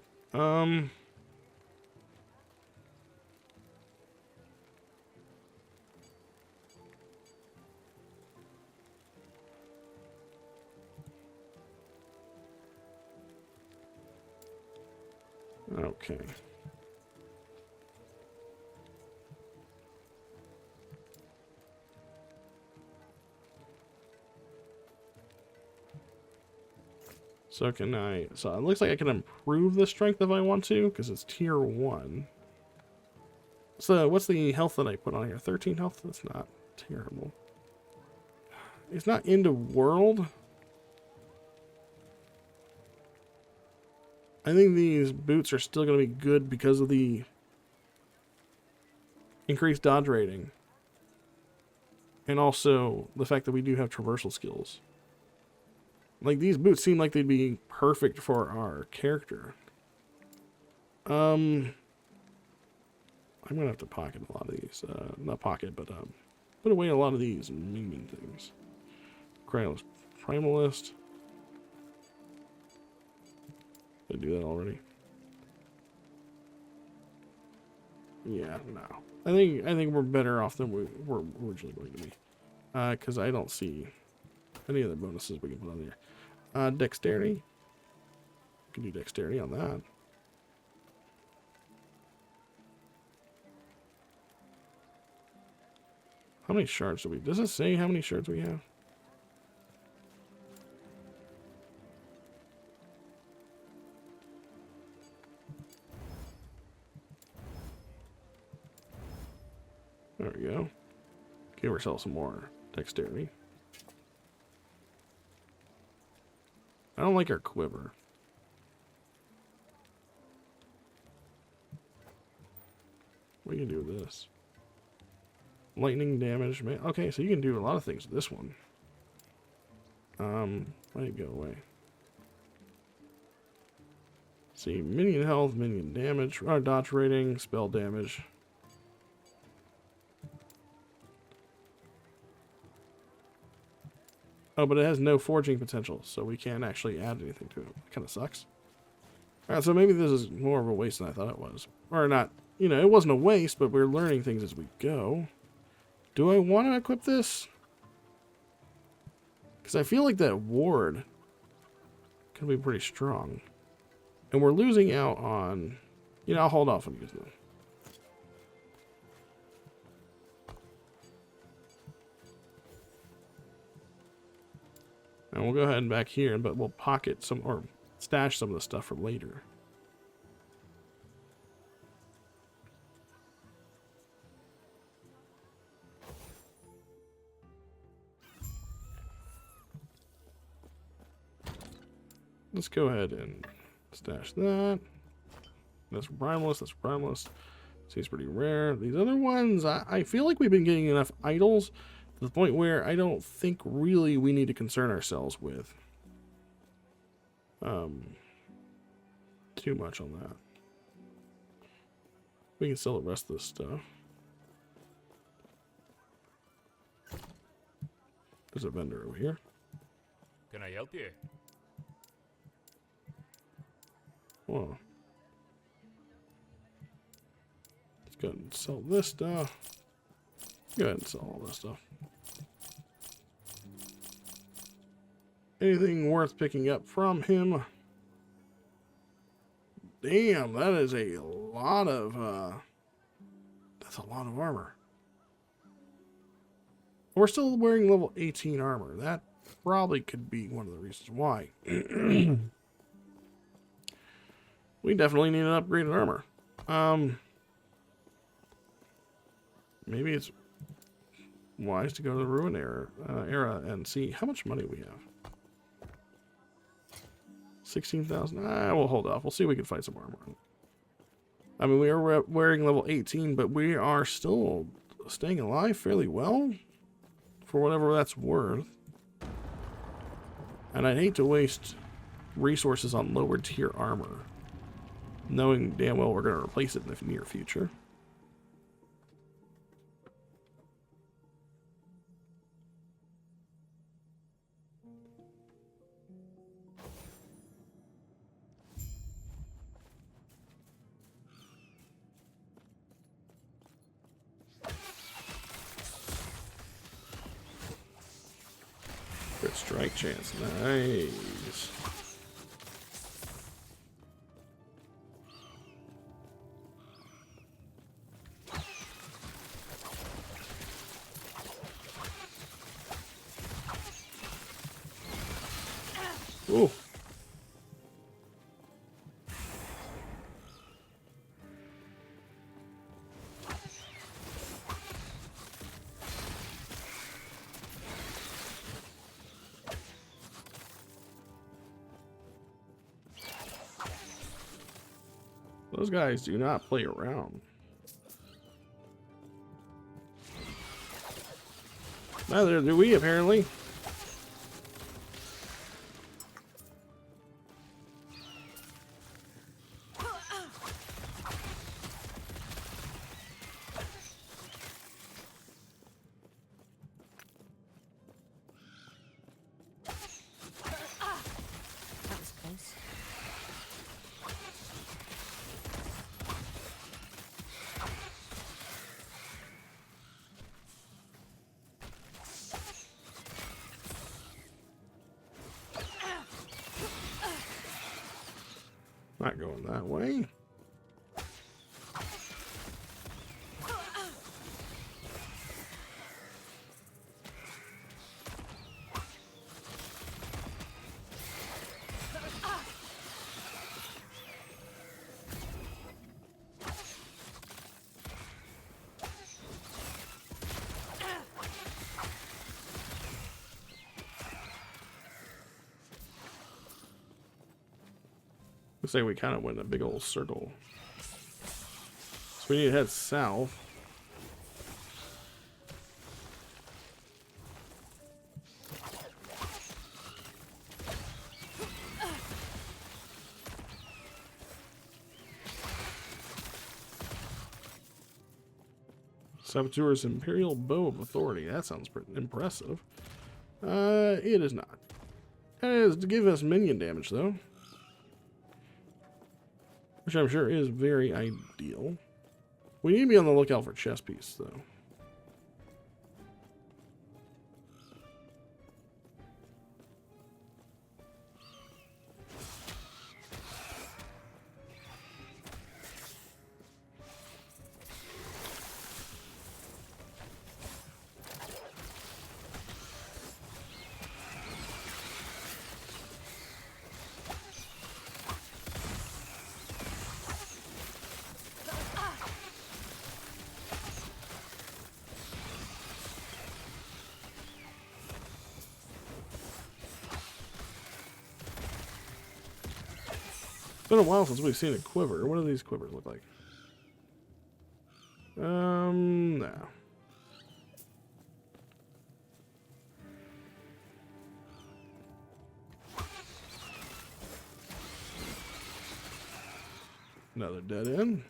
Okay. So so it looks like I can improve the strength if I want to, because it's tier 1. So what's the health that I put on here? 13 health? That's not terrible. It's not into world. I think these boots are still going to be good because of the increased dodge rating. And also the fact that we do have traversal skills. Like, these boots seem like they'd be perfect for our character. I'm going to have to pocket a lot of these. Not pocket, but put away a lot of these minion things. Primalist. Did I do that already? Yeah, no. I think we're better off than we were originally going to be. Because I don't see any other bonuses we can put on here. Dexterity. Can do dexterity on that. How many shards do we... Does it say how many shards we have? There we go. Give ourselves some more dexterity. I don't like our quiver. What can you do with this? Lightning damage. Okay, so you can do a lot of things with this one. Why did it go away? See, minion health, minion damage, dodge rating, spell damage. Oh, but it has no forging potential, so we can't actually add anything to it. Kind of sucks. Alright, so maybe this is more of a waste than I thought it was. Or not, you know, it wasn't a waste, but we're learning things as we go. Do I want to equip this? Because I feel like that ward can be pretty strong. And we're losing out on... You know, I'll hold off on using them. And we'll go ahead and back here, but we'll pocket some, or stash some of the stuff for later. Let's go ahead and stash that. That's primeless, that's primeless. Seems pretty rare. These other ones, I feel like we've been getting enough idols to the point where I don't think really we need to concern ourselves with too much on that. We can sell the rest of this stuff. There's a vendor over here. Can I help you? Whoa. Let's go ahead and sell this stuff. Go ahead and sell all this stuff. Anything worth picking up from him? Damn, that is a lot of, that's a lot of armor. We're still wearing level 18 armor. That probably could be one of the reasons why. We definitely need an upgraded armor. Maybe it's wise to go to the Ruin era and see how much money we have. 16,000. We'll hold off. We'll see if we can find some armor. I mean, we are wearing level 18, but we are still staying alive fairly well for whatever that's worth. And I'd hate to waste resources on lower tier armor, knowing damn well we're going to replace it in the near future. Good strike chance. Nice. Ooh. Those guys do not play around. Neither do we, apparently. That was close. Not going that way. Looks like we kind of went in a big old circle. So we need to head south. Saboteur's Imperial Bow of Authority. That sounds pretty impressive. It is not. It is to give us minion damage, though. Which I'm sure is very ideal. We need to be on the lookout for chess piece, though. It's been a while since we've seen a quiver. What do these quivers look like? No. Another dead end.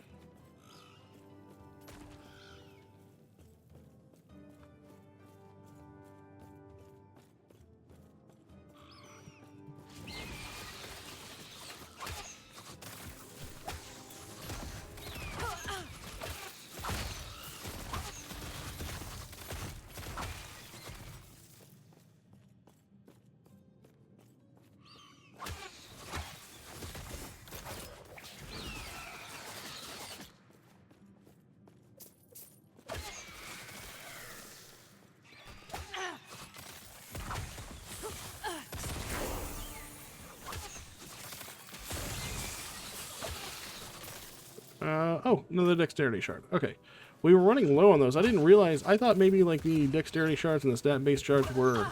Oh, another dexterity shard. Okay. We were running low on those. I didn't realize. I thought maybe like the dexterity shards and the stat-based shards were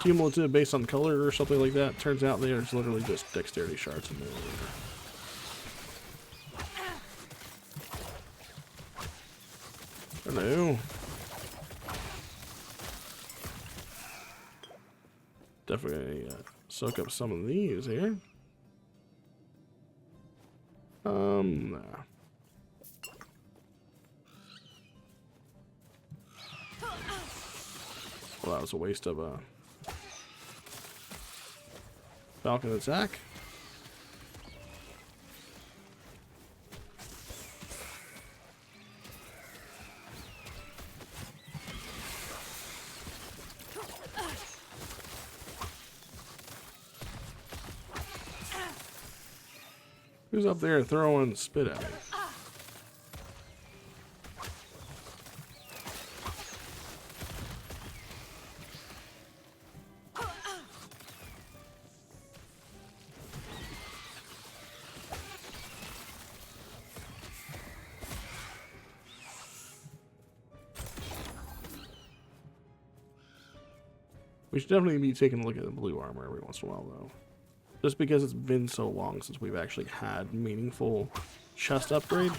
cumulative based on color or something like that. Turns out they are just literally just dexterity shards. Hello. Definitely soak up some of these here. Nah. Well, that was a waste of a falcon attack. Who's up there throwing spit at me? We should definitely be taking a look at the blue armor every once in a while, though. Just because it's been so long since we've actually had meaningful chest upgrade.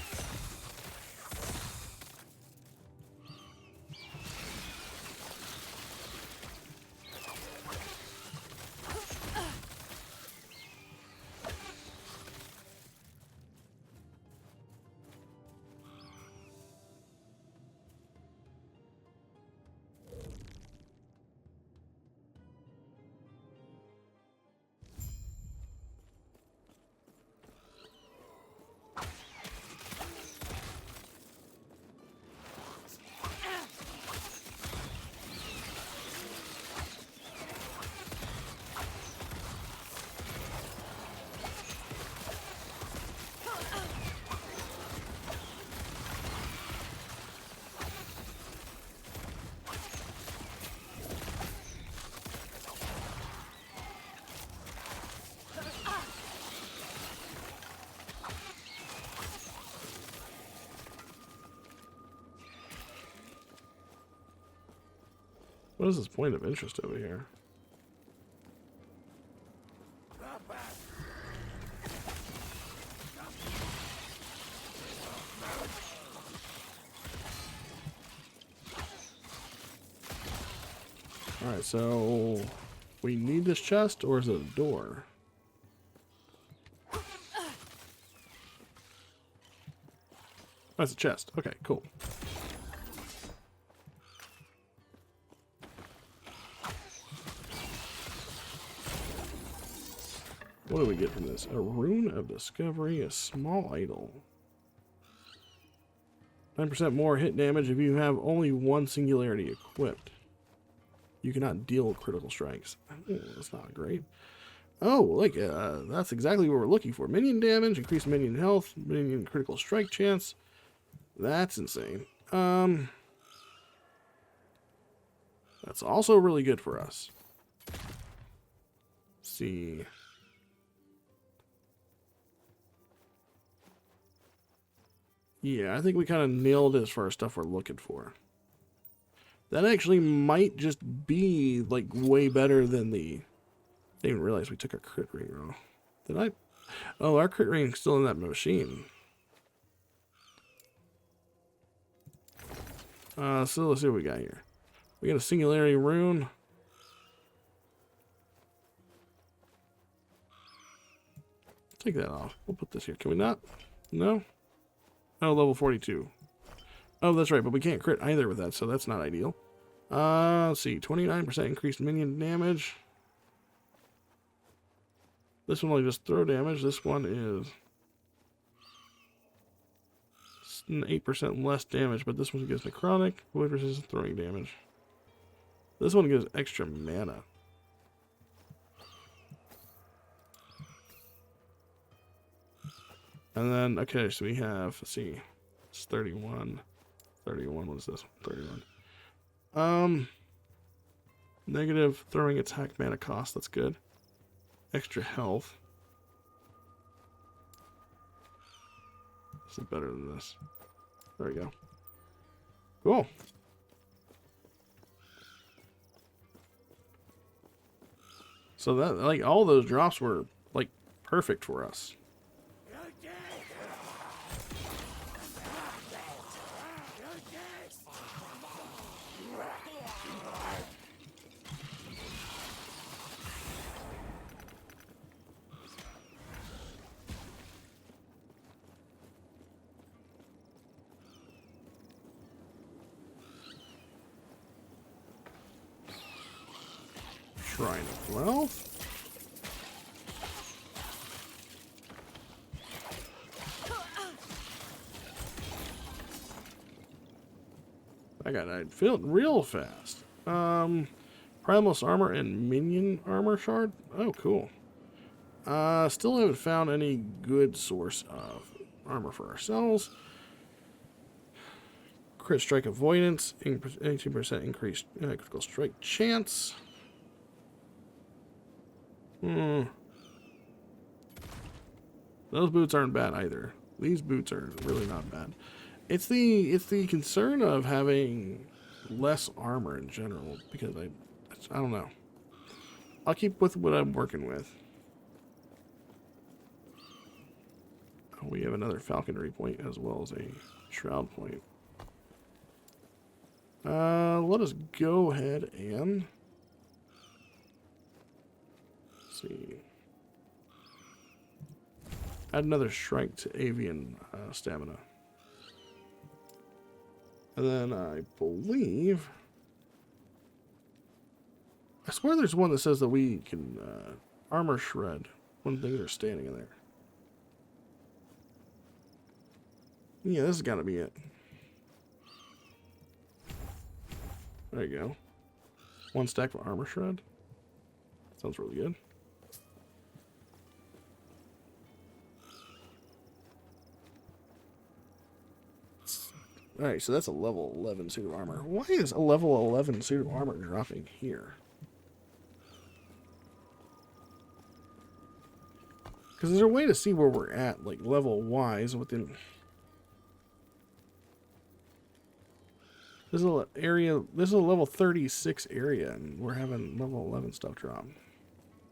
What is this point of interest over here? Alright, so we need this chest, or is it a door? That's a chest. Okay, cool. What do we get from this? A rune of discovery, a small idol. 9% more hit damage if you have only one singularity equipped. You cannot deal critical strikes. Oh, that's not great. Oh, like, that's exactly what we're looking for. Minion damage, increased minion health, minion critical strike chance. That's insane. That's also really good for us. Let's see. Yeah, I think we kind of nailed it as far as stuff we're looking for. That actually might just be, like, way better than the... I didn't even realize we took our crit ring off. Did I? Oh, our crit ring's still in that machine. So let's see what we got here. We got a singularity rune. Take that off. We'll put this here. Can we not? No? Oh, level 42. Oh, that's right, but we can't crit either with that, so that's not ideal. Let's see. 29% increased minion damage. This one will just throw damage. This one is 8% less damage, but this one gives necrotic. Void resistance throwing damage. This one gives extra mana. And then, okay, so we have, let's see, it's 31. 31, what is this? 31. Negative throwing attack mana cost, that's good. Extra health. This is better than this. There we go. Cool. So that, like, all those drops were, like, perfect for us. Shrine of Wealth. I filled real fast. Primal's armor and minion armor shard. Oh, cool. Still haven't found any good source of armor for ourselves. Crit strike avoidance, 18% increased critical strike chance. Those boots aren't bad either. These boots are really not bad. It's the concern of having less armor in general, because I don't know. I'll keep with what I'm working with. Oh, we have another falconry point as well as a shroud point. Let us go ahead and see. Add another strike to avian stamina. And then I believe... I swear there's one that says that we can armor shred when things are standing in there. Yeah, this has got to be it. There you go. One stack of armor shred. Sounds really good. Alright, so that's a level 11 suit of armor. Why is a level 11 suit of armor dropping here? Because there's a way to see where we're at, like, level-wise within... This is a area. This is a level 36 area, and we're having level 11 stuff drop.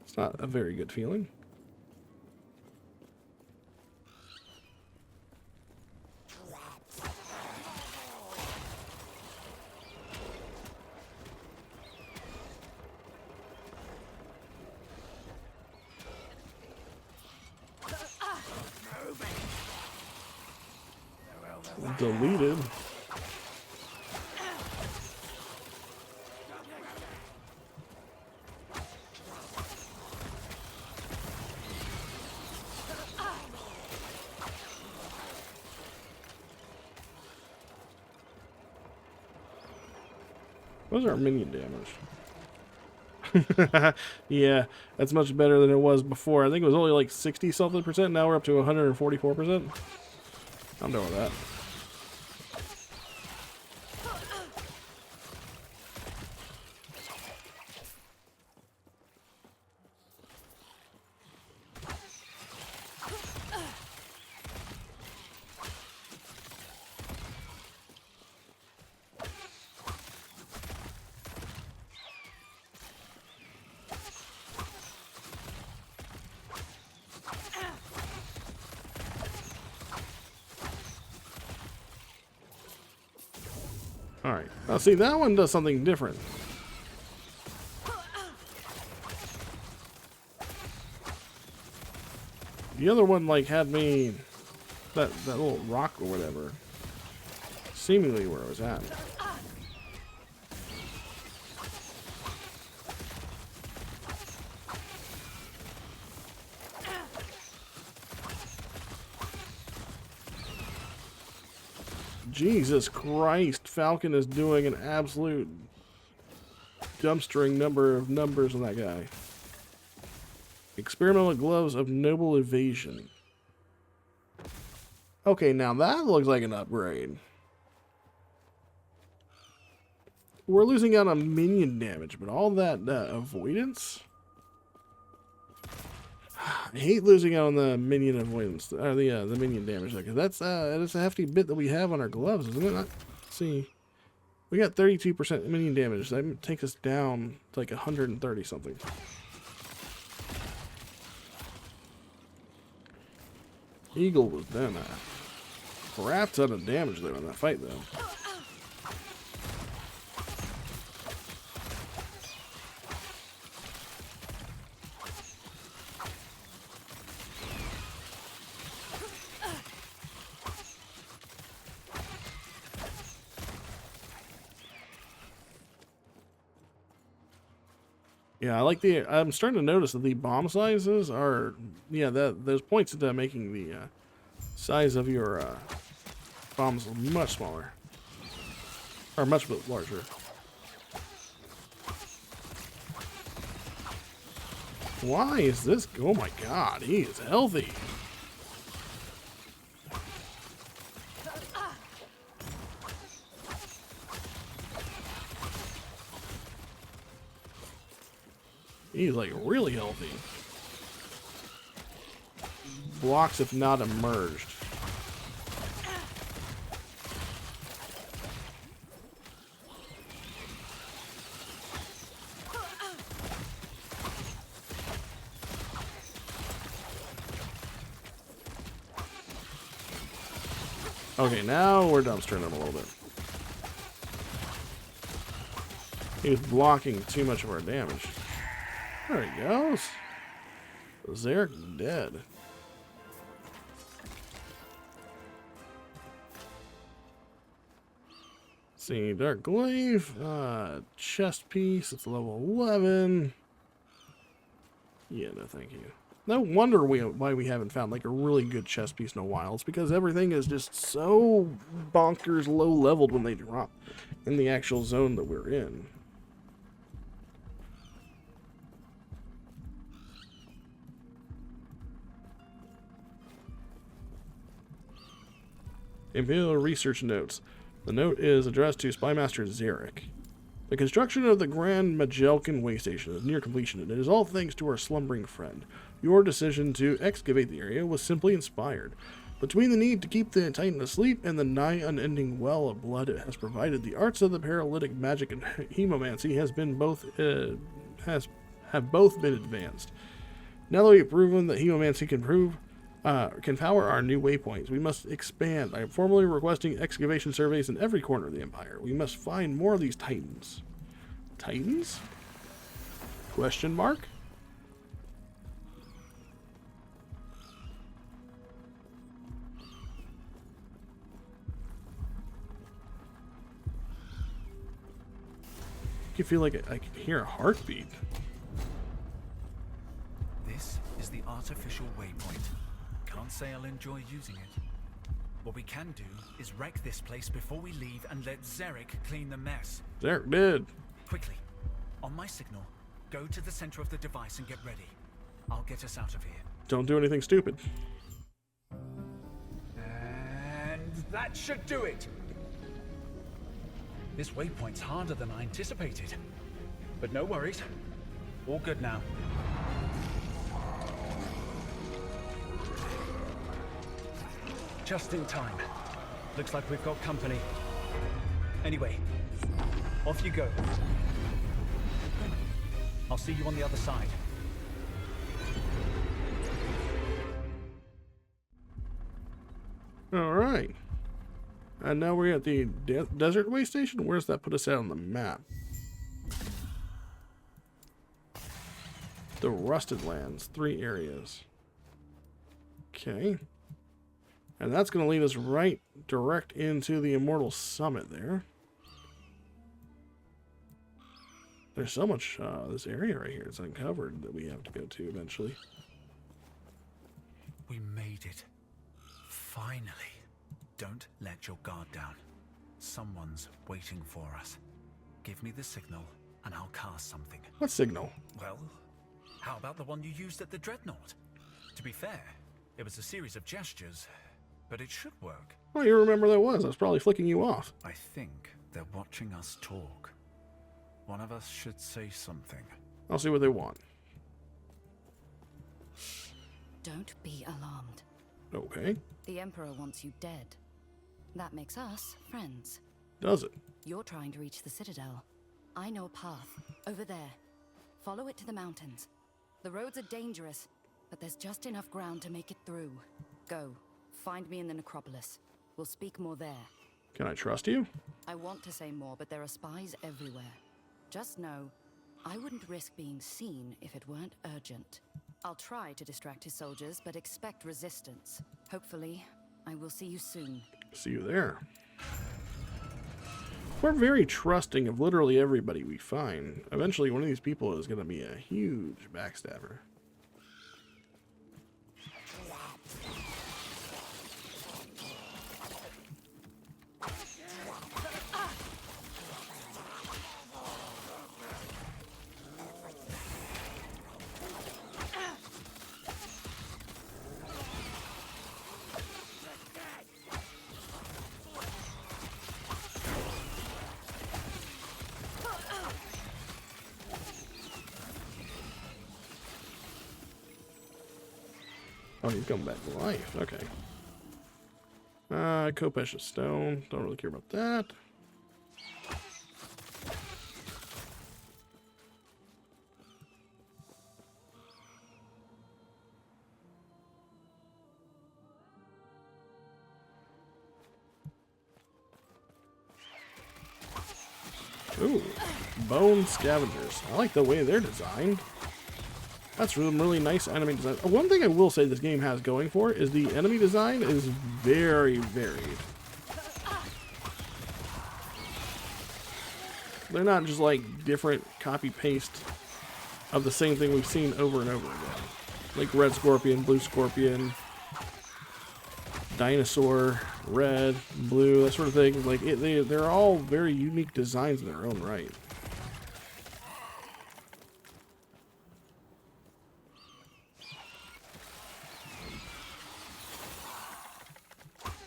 It's not a very good feeling. Deleted. What's our minion damage? Yeah, that's much better than it was before. I think it was only like 60 something percent. Now we're up to 144%. I'm done with that. Alright. Now see, that one does something different. The other one, like, had me... That little rock or whatever. Seemingly where I was at. Jesus Christ, Falcon is doing an absolute dumpstering number of numbers on that guy. Experimental gloves of noble evasion. Okay, now that looks like an upgrade. We're losing out on minion damage, but all that avoidance? I hate losing out on the minion avoidance, or the minion damage, because that's a hefty bit that we have on our gloves, isn't it? Let's see, we got 32% minion damage. That takes us down to like 130 something. Eagle was done a crap ton of damage there in that fight, though. Yeah, I like the. I'm starting to notice that the bomb sizes are, yeah, those points into making the size of your bombs much smaller, or much larger. Why is this? Oh my God, he is healthy. He's like really healthy. Blocks if not emerged. Okay, now we're dumpstering him a little bit. He was blocking too much of our damage. There he goes. Zarek dead. See, Dark Glaive, chest piece, it's level 11. Yeah, no thank you. No wonder why we haven't found like a really good chest piece in a while. It's because everything is just so bonkers low leveled when they drop in the actual zone that we're in. Imperial Research Notes. The note is addressed to Spymaster Zarek. The construction of the Grand Magellan Way Station is near completion, and it is all thanks to our slumbering friend. Your decision to excavate the area was simply inspired. Between the need to keep the Titan asleep and the nigh unending well of blood it has provided, the arts of the paralytic magic and hemomancy have both been advanced. Now that we've proven that hemomancy can power our new waypoints, we must expand. I am formally requesting excavation surveys in every corner of the Empire. We must find more of these Titans. Titans? Question mark? I feel like I can hear a heartbeat. This is the artificial waypoint. Can't say I'll enjoy using it. What we can do is wreck this place before we leave and let Zarek clean the mess. Zarek did. Quickly, on my signal, go to the center of the device and get ready. I'll get us out of here. Don't do anything stupid. And that should do it. This waypoint's harder than I anticipated. But no worries. All good now. Just in time. Looks like we've got company. Anyway, off you go. I'll see you on the other side. All right. And now we're at the desert way station. Where's that put us at on the map? The Rusted Lands, 3 areas. Okay. And that's going to lead us right direct into the Immortal Summit there. There's so much, this area right here is uncovered that we have to go to eventually. We made it. Finally. Don't let your guard down. Someone's waiting for us. Give me the signal, and I'll cast something. What signal? Well, how about the one you used at the Dreadnought? To be fair, it was a series of gestures, but it should work. Well, you remember that was. I was probably flicking you off. I think they're watching us talk. One of us should say something. I'll see what they want. Don't be alarmed. Okay. The Emperor wants you dead. That makes us friends. Does it? You're trying to reach the Citadel. I know a path. Over there. Follow it to the mountains. The roads are dangerous, but there's just enough ground to make it through. Go. Find me in the necropolis. We'll speak more there. Can I trust you? I want to say more, but there are spies everywhere. Just know, I wouldn't risk being seen if it weren't urgent. I'll try to distract his soldiers, but expect resistance. Hopefully, I will see you soon. See you there. We're very trusting of literally everybody we find. Eventually, one of these people is going to be a huge backstabber. Oh, he's coming back to life. Okay. Kopesh of stone. Don't really care about that. Ooh, bone scavengers. I like the way they're designed. That's really nice enemy design. One thing I will say this game has going for it is the enemy design is very varied. They're not just like different copy-paste of the same thing we've seen over and over again. Like red scorpion, blue scorpion, dinosaur, red, blue, that sort of thing. Like they're all very unique designs in their own right.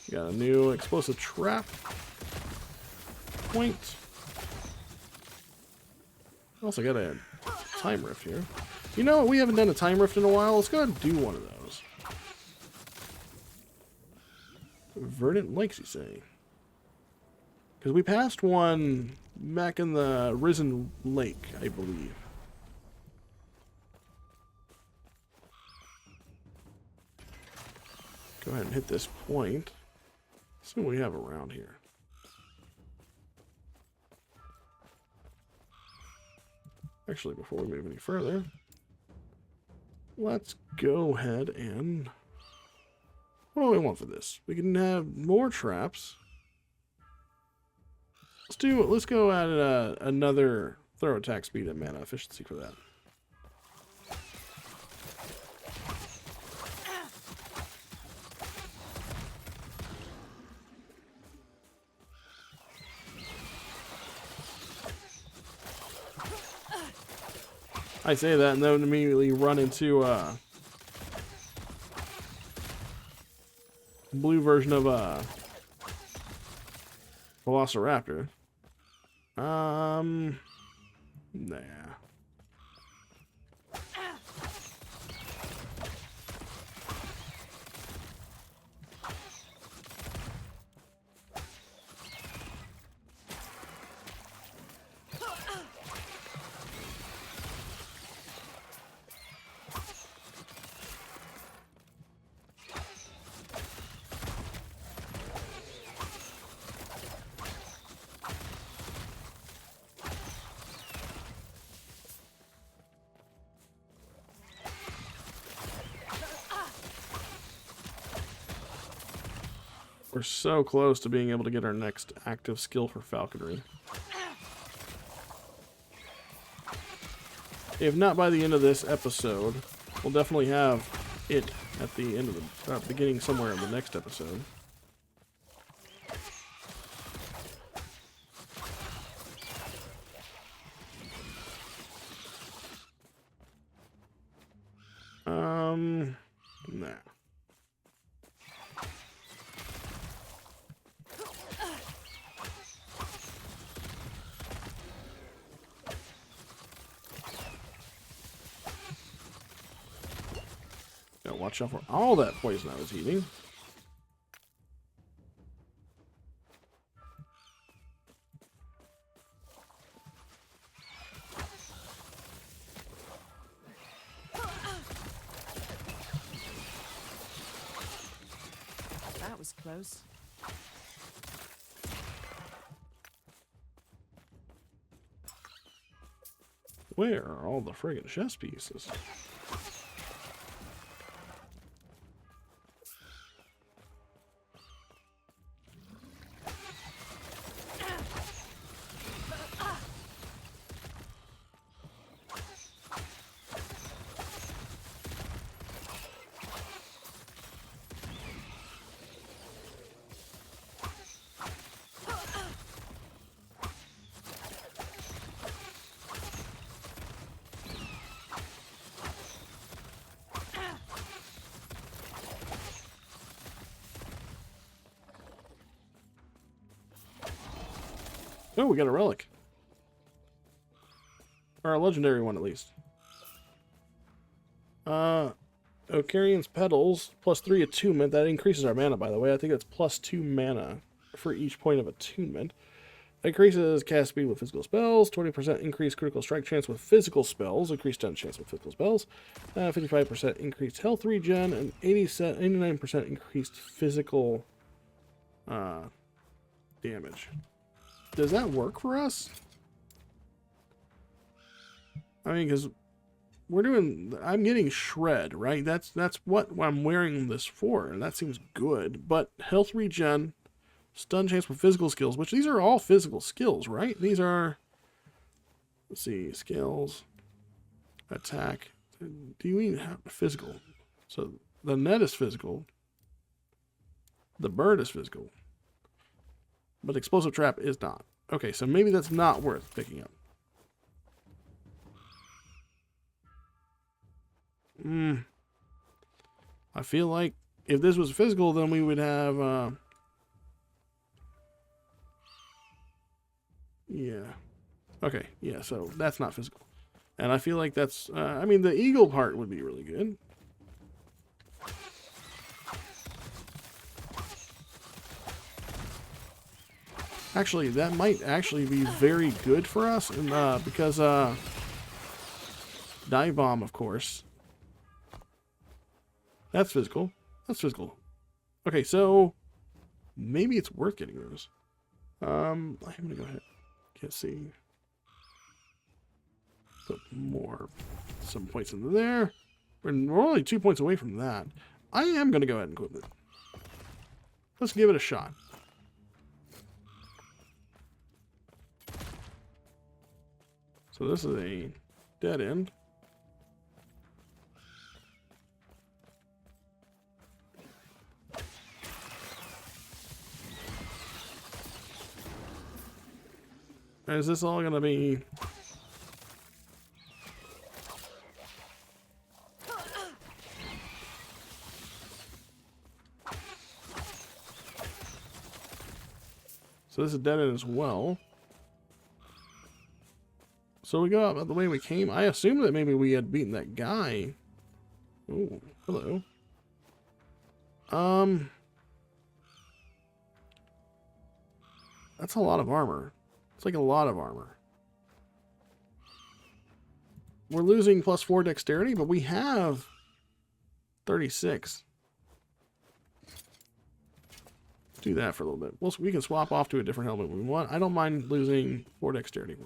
Got a new explosive trap point. Also got a time rift here. You know, we haven't done a time rift in a while. Let's go ahead and do one of those. Verdant Lakes, you say? Because we passed one back in the Risen Lake, I believe. Go ahead and hit this point. See what we have around here. Actually, before we move any further, let's go ahead and... What do we want for this? We can have more traps. Let's go at another throw attack speed and mana efficiency for that. I say that and then immediately run into blue version of Velociraptor. Nah. We're so close to being able to get our next active skill for falconry. If not by the end of this episode, we'll definitely have it at the end of the beginning somewhere of the next episode. Nah. Gotta watch out for all that poison I was eating. That was close. Where are all the friggin' chess pieces? Oh, we got a relic. Or a legendary one, at least. Ocarian's Petals, +3 attunement. That increases our mana, by the way. I think that's +2 mana for each point of attunement. Increases cast speed with physical spells. 20% increased critical strike chance with physical spells. Increased stun chance with physical spells. 55% increased health regen. And 89% increased physical damage. Does that work for us? I mean, because I'm getting shred, right? That's what I'm wearing this for, and that seems good. But health regen, stun chance with physical skills, which these are all physical skills, right? These are, let's see, skills, attack. Do you mean physical? So the net is physical. The bird is physical. But explosive trap is not. Okay, so maybe that's not worth picking up. I feel like if this was physical, then we would have, yeah. Okay, yeah, so that's not physical. And I feel like that's, I mean, the eagle part would be really good. Actually, that might actually be very good for us, and because dive bomb, of course. That's physical. That's physical. Okay, so maybe it's worth getting those. I'm gonna go ahead. Can't see. Put some points into there. We're only 2 points away from that. I am gonna go ahead and equip it. Let's give it a shot. So this is a dead end. Is this all gonna be? So this is dead end as well. So we go out the way we came. I assumed that maybe we had beaten that guy. Oh, hello. That's a lot of armor. It's like a lot of armor. We're losing +4 dexterity, but we have 36. Let's do that for a little bit. Well, so we can swap off to a different helmet when we want. I don't mind losing 4 dexterity.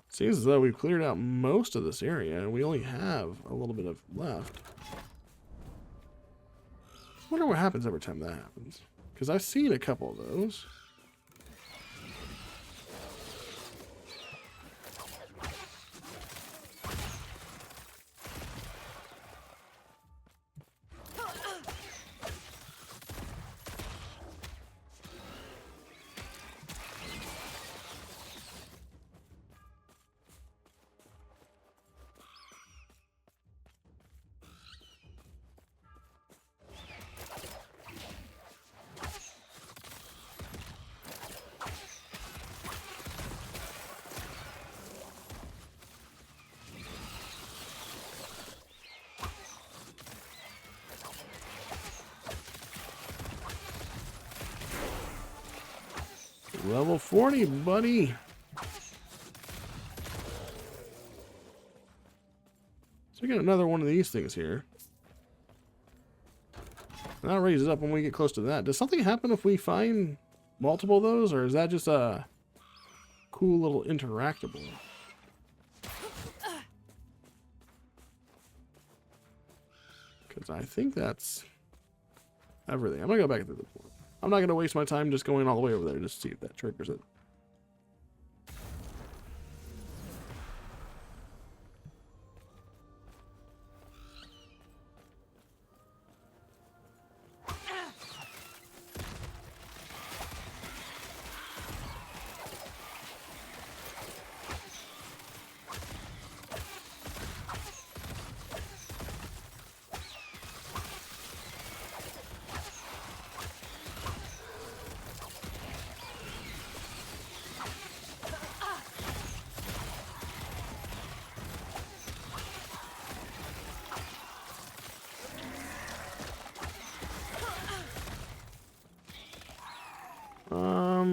Seems as though we've cleared out most of this area, and we only have a little bit of left. I wonder what happens every time that happens. Because I've seen a couple of those. Level 40, buddy. So we got another one of these things here. And that raises up when we get close to that. Does something happen if we find multiple of those, or is that just a cool little interactable? Because I think that's everything. I'm going to go back to the point. I'm not going to waste my time just going all the way over there just to see if that triggers it.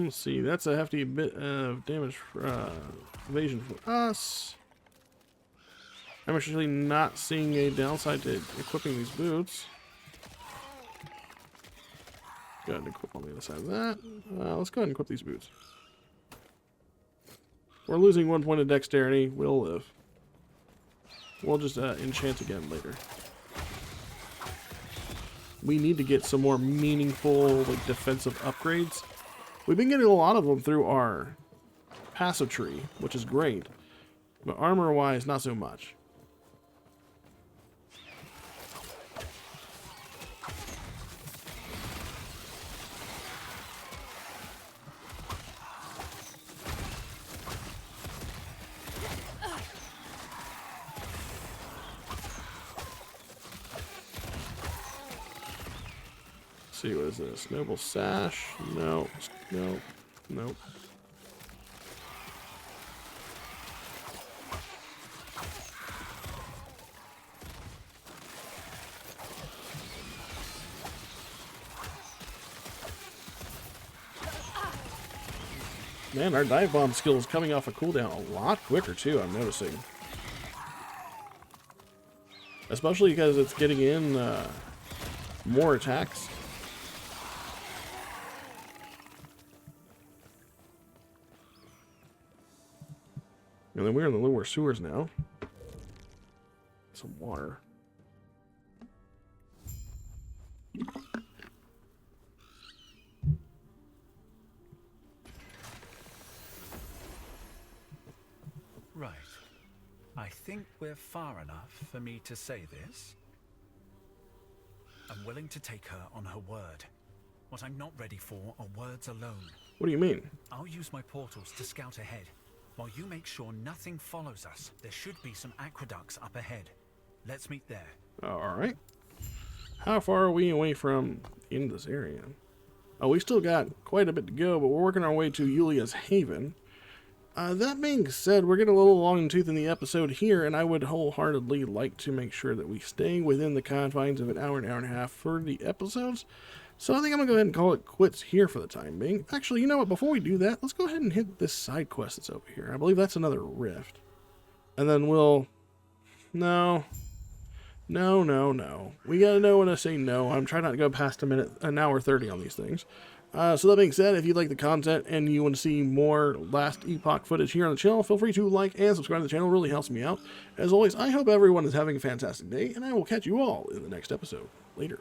Let's see, that's a hefty bit of damage for evasion for us. I'm actually not seeing a downside to equipping these boots. Go ahead and equip on the other side of that. Let's go ahead and equip these boots. We're losing 1 point of dexterity. We'll live. We'll just enchant again later. We need to get some more meaningful, like, defensive upgrades. We've been getting a lot of them through our passive tree, which is great. But armor-wise, not so much. see, what is this? Noble Sash? No. No. Nope. Man, our dive bomb skill is coming off a cooldown a lot quicker too, I'm noticing. Especially because it's getting in more attacks. And then we're in the lower sewers now. Some water. Right. I think we're far enough for me to say this. I'm willing to take her on her word. What I'm not ready for are words alone. What do you mean? I'll use my portals to scout ahead. While you make sure nothing follows us, there should be some aqueducts up ahead. Let's meet there. Alright. How far are we away from in this area? Oh, we still got quite a bit to go, but we're working our way to Yulia's Haven. That being said, we're getting a little long in the tooth in the episode here, and I would wholeheartedly like to make sure that we stay within the confines of an hour and a half for the episodes. So I think I'm going to go ahead and call it quits here for the time being. Actually, you know what? Before we do that, let's go ahead and hit this side quest that's over here. I believe that's another rift. And then we'll... No. No, no, no. We got to know when I say no. I'm trying not to go past an hour 30 on these things. So that being said, if you like the content and you want to see more Last Epoch footage here on the channel, feel free to like and subscribe to the channel. It really helps me out. As always, I hope everyone is having a fantastic day, and I will catch you all in the next episode. Later.